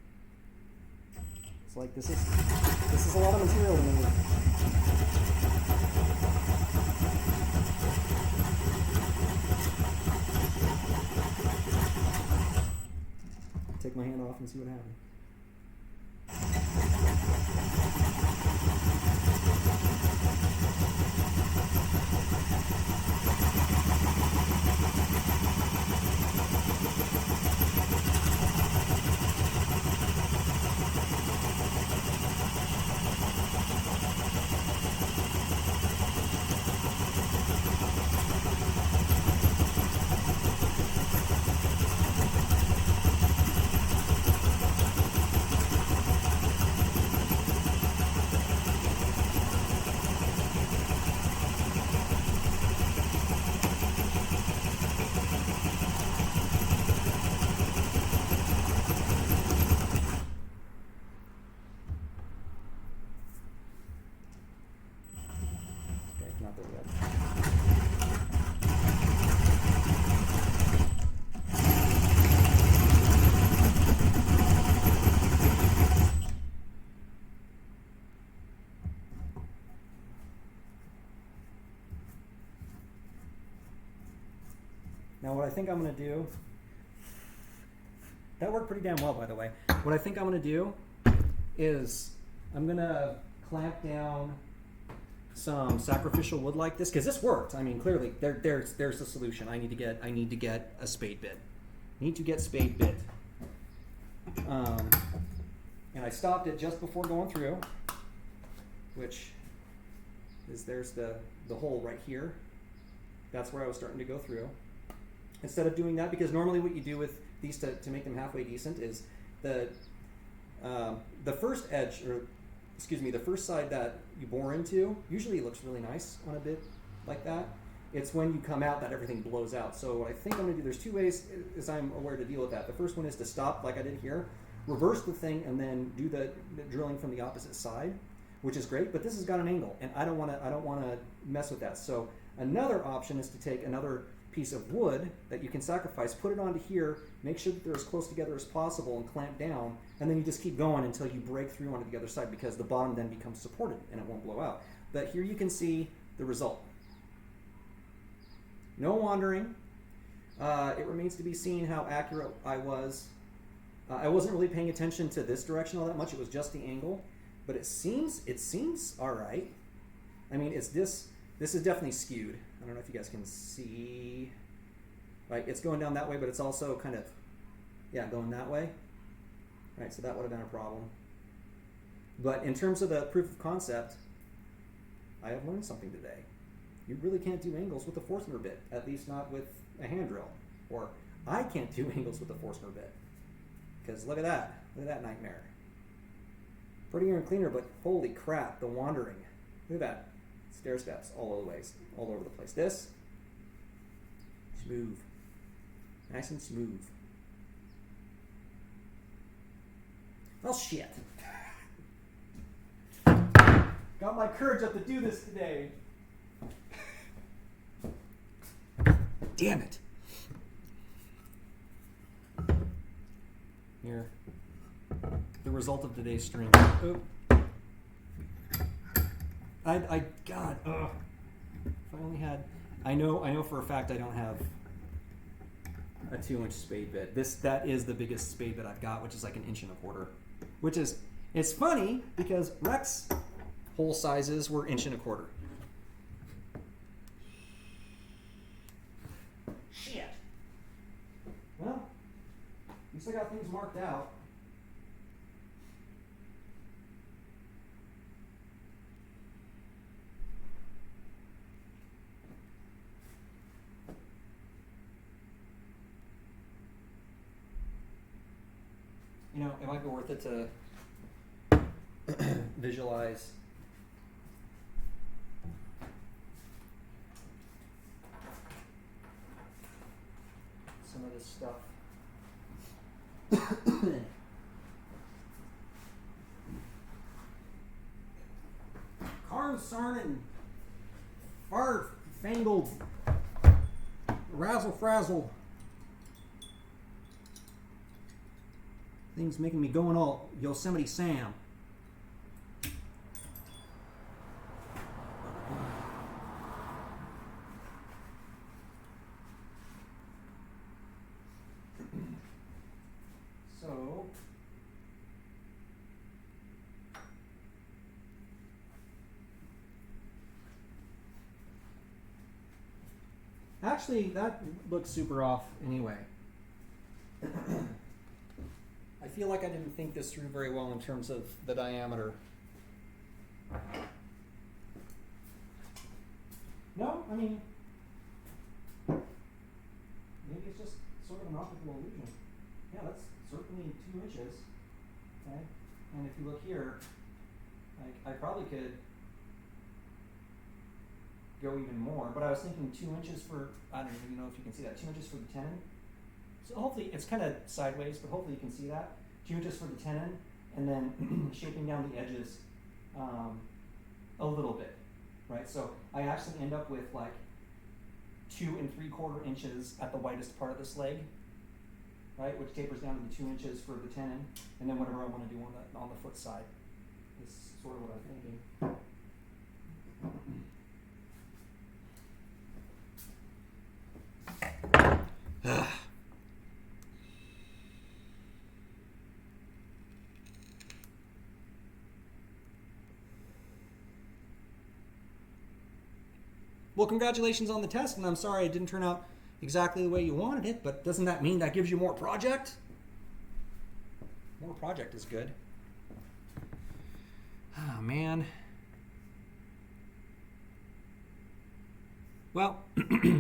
It's like this is a lot of material to move. Take my hand off and see what happens. Not there yet. Now what I think I'm going to do, that worked pretty damn well by the way. What I think I'm going to do is I'm going to clamp down some sacrificial wood like this, because this worked. I mean, clearly there's the solution. I need to get a spade bit. Need to get spade bit. And I stopped it just before going through, which is there's the hole right here. That's where I was starting to go through. Instead of doing that, because normally what you do with these to make them halfway decent is the first edge, or excuse me, the first side that you bore into usually looks really nice on a bit like that. It's when you come out that everything blows out. So what I think I'm going to do, there's two ways as I'm aware to deal with that. The first one is to stop like I did here, reverse the thing, and then do the drilling from the opposite side, which is great. But this has got an angle, and I don't want to mess with that. So another option is to take another piece of wood that you can sacrifice, put it onto here, make sure that they're as close together as possible, and clamp down, and then you just keep going until you break through onto the other side, because the bottom then becomes supported and it won't blow out. But here you can see the result. No wandering. It remains to be seen how accurate I was. I wasn't really paying attention to this direction all that much. It was just the angle, but it seems all right. I mean, it's this is definitely skewed. I don't know if you guys can see. Right, it's going down that way, but it's also kind of, yeah, going that way. Right, so that would have been a problem. But in terms of the proof of concept, I have learned something today. You really can't do angles with a Forstner bit, at least not with a hand drill. Or I can't do angles with a Forstner bit. Because look at that nightmare. Prettier and cleaner, but holy crap, the wandering. Look at that. Stair steps all over the place. This, smooth. Nice and smooth. Well, shit. Got my courage up to do this today. Damn it. Here. The result of today's stream. Oop. God, ugh. If I only had, I know for a fact I don't have a 2-inch spade bit. That is the biggest spade bit I've got, which is like 1 1/4 inch. It's funny because Rex hole sizes were 1 1/4 inch. Shit. Well, at least I got things marked out. You know, it might be worth it to visualize some of this stuff. Carn-sarnin, far-fangled, razzle-frazzle. Things making me going all Yosemite Sam. So, actually, that looks super off anyway. I feel like I didn't think this through very well in terms of the diameter. No, I mean, maybe it's just sort of an optical illusion. Yeah, that's certainly 2 inches. Okay, and if you look here, like I probably could go even more, but I was thinking 2 inches for, I don't even know if you can see that, 2 inches for the tenon. So hopefully, it's kind of sideways, but hopefully you can see that. 2 inches for the tenon, and then shaping down the edges a little bit, right? So I actually end up with like 2 3/4 inches at the widest part of this leg, right? Which tapers down to the 2 inches for the tenon, and then whatever I want to do on the foot side is sort of what I'm thinking. Well, congratulations on the test, and I'm sorry it didn't turn out exactly the way you wanted it, but doesn't that mean that gives you more project? More project is good. Oh, man. Well,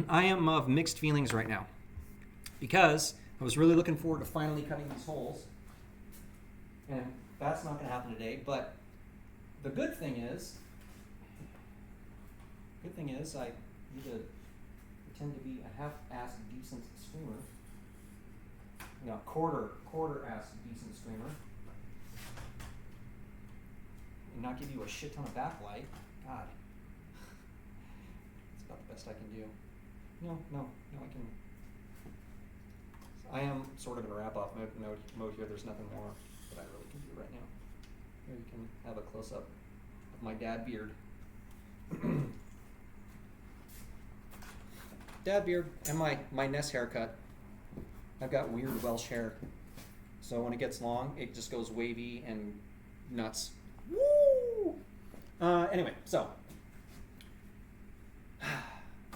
I am of mixed feelings right now because I was really looking forward to finally cutting these holes, and that's not going to happen today, but the good thing is I need to pretend to be a half-assed decent screamer. You know, quarter-assed decent screamer. And not give you a shit ton of backlight. God. It's about the best I can do. No, I can. I am sort of in a wrap-off mode here. There's nothing more that I really can do right now. Here you can have a close-up of my dad beard. Dad beard and my Ness haircut. I've got weird Welsh hair. So when it gets long, it just goes wavy and nuts. Woo! Anyway, so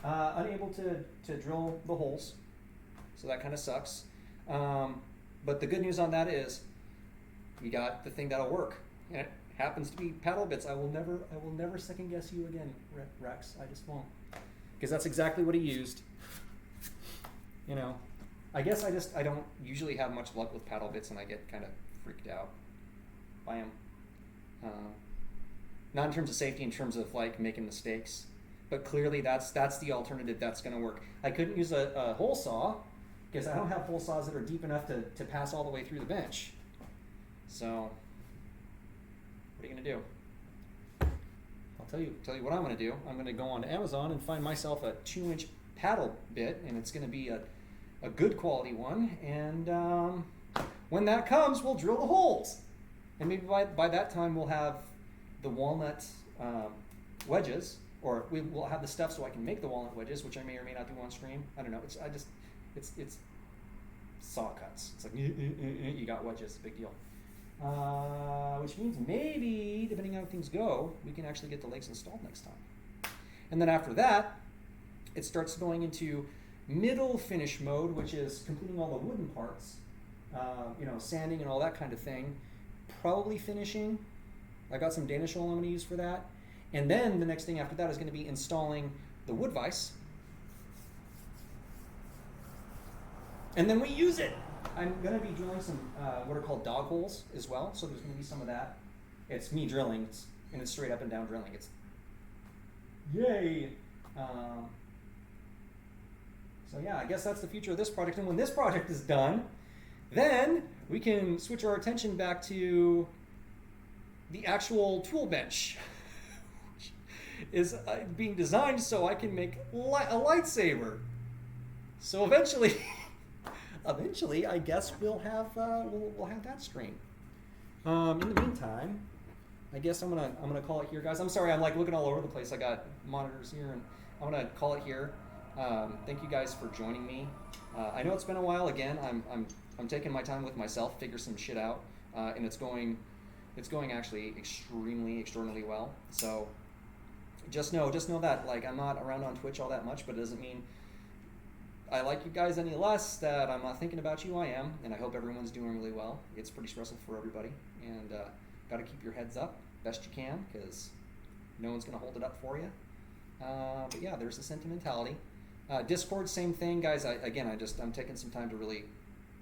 unable to drill the holes, so that kind of sucks. But the good news on that is we got the thing that'll work, and it happens to be paddle bits. I will never second guess you again, Rex. I just won't, because that's exactly what he used. You know, I guess I don't usually have much luck with paddle bits, and I get kind of freaked out by them. Not in terms of safety, in terms of like making mistakes, but clearly that's the alternative that's going to work. I couldn't use a hole saw because I don't have hole saws that are deep enough to pass all the way through the bench. So what are you going to do? I'll tell you what I'm going to do. I'm going to go on Amazon and find myself a 2-inch paddle bit, and it's going to be a good quality one. And when that comes, we'll drill the holes. And maybe by that time we'll have the walnut wedges, or we'll have the stuff so I can make the walnut wedges, which I may or may not do on stream. I don't know. It's saw cuts. It's like you got wedges, big deal. Which means maybe, depending on how things go, we can actually get the legs installed next time. And then after that, it starts going into middle finish mode, which is completing all the wooden parts, sanding and all that kind of thing. Probably finishing. I got some Danish oil I'm going to use for that. And then the next thing after that is going to be installing the wood vise. And then we use it. I'm going to be drilling some what are called dog holes as well. So there's going to be some of that. It's me drilling, and it's straight up and down drilling. It's yay. So yeah, I guess that's the future of this project. And when this project is done, then we can switch our attention back to the actual tool bench, which is being designed so I can make a lightsaber. So eventually, I guess we'll have that stream. In the meantime, I guess I'm gonna call it here, guys. I'm sorry, I'm like looking all over the place. I got monitors here, and I'm gonna call it here. Thank you guys for joining me. I know it's been a while. Again, I'm taking my time with myself, figure some shit out, and it's going actually extraordinarily well. So just know that like I'm not around on Twitch all that much, but it doesn't mean I like you guys any less that I'm not thinking about you. I am, and I hope everyone's doing really well. It's pretty stressful for everybody, and got to keep your heads up best you can, because no one's going to hold it up for you. But yeah, there's the sentimentality. Discord, same thing, guys. I'm taking some time to really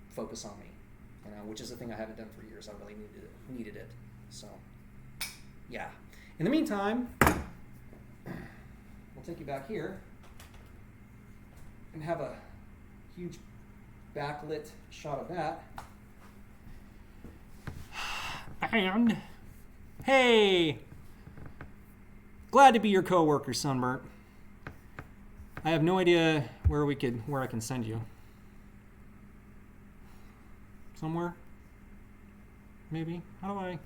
focus on me, which is a thing I haven't done for years. I really needed it. So, yeah. In the meantime, we'll take you back here and have a huge backlit shot of that. And hey, glad to be your coworker, Sunburnt. I have no idea where I can send you. Somewhere? Maybe? How do I?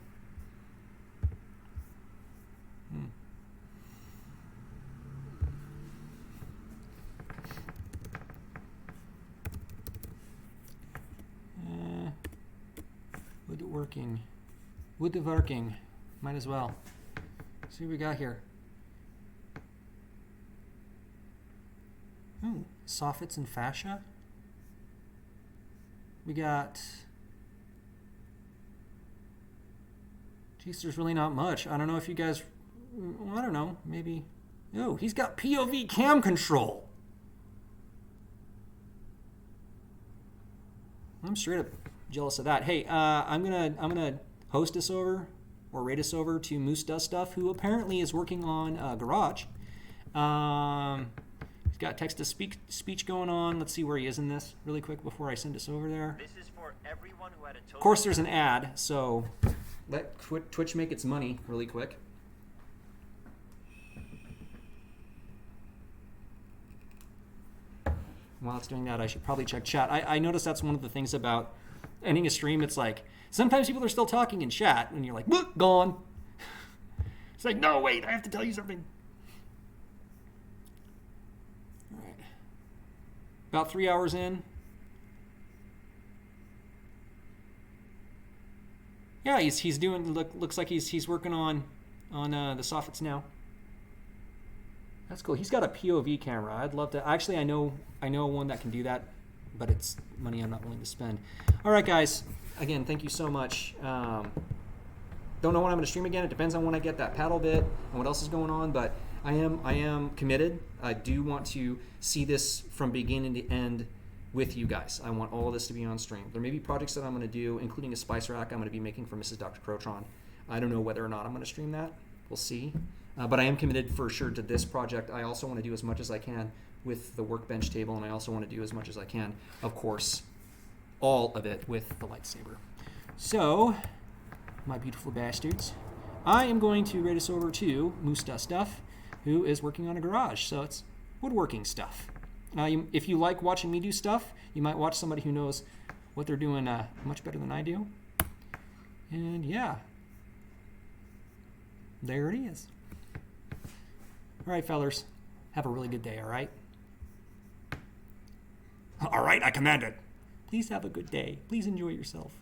Woodworking. Might as well. See what we got here. Ooh, soffits and fascia. We got... Geez, there's really not much. I don't know if you guys... I don't know. Maybe... Oh, he's got POV cam control. I'm straight up jealous of that. Hey, I'm gonna host us over or raid us over to Moose Does Stuff, who apparently is working on Garage. He's got text-to-speech going on. Let's see where he is in this really quick before I send us over there. This is for everyone who had a total. Of course, there's an ad, so let Twitch make its money really quick. While it's doing that, I should probably check chat. I noticed that's one of the things about ending a stream. It's like, sometimes people are still talking in chat, and you're like, "Boop, gone." It's like, no, wait, I have to tell you something. All right. About 3 hours in. Yeah, he's doing, looks like he's working on the soffits now. That's cool. He's got a POV camera. I'd love to. Actually, I know one that can do that, but it's money I'm not willing to spend. All right, guys. Again, thank you so much. Don't know when I'm going to stream again. It depends on when I get that paddle bit and what else is going on. But I am committed. I do want to see this from beginning to end with you guys. I want all of this to be on stream. There may be projects that I'm going to do, including a spice rack I'm going to be making for Mrs. Dr. Crotron. I don't know whether or not I'm going to stream that. We'll see. But I am committed for sure to this project. I also want to do as much as I can with the workbench table, and I also want to do as much as I can, of course, all of it with the lightsaber. So, my beautiful bastards, I am going to raid us over to Moose Does Stuff, who is working on a garage. So it's woodworking stuff. If you like watching me do stuff, you might watch somebody who knows what they're doing much better than I do. And yeah, there it is. All right, fellers, have a really good day, all right? All right, I command it. Please have a good day. Please enjoy yourself.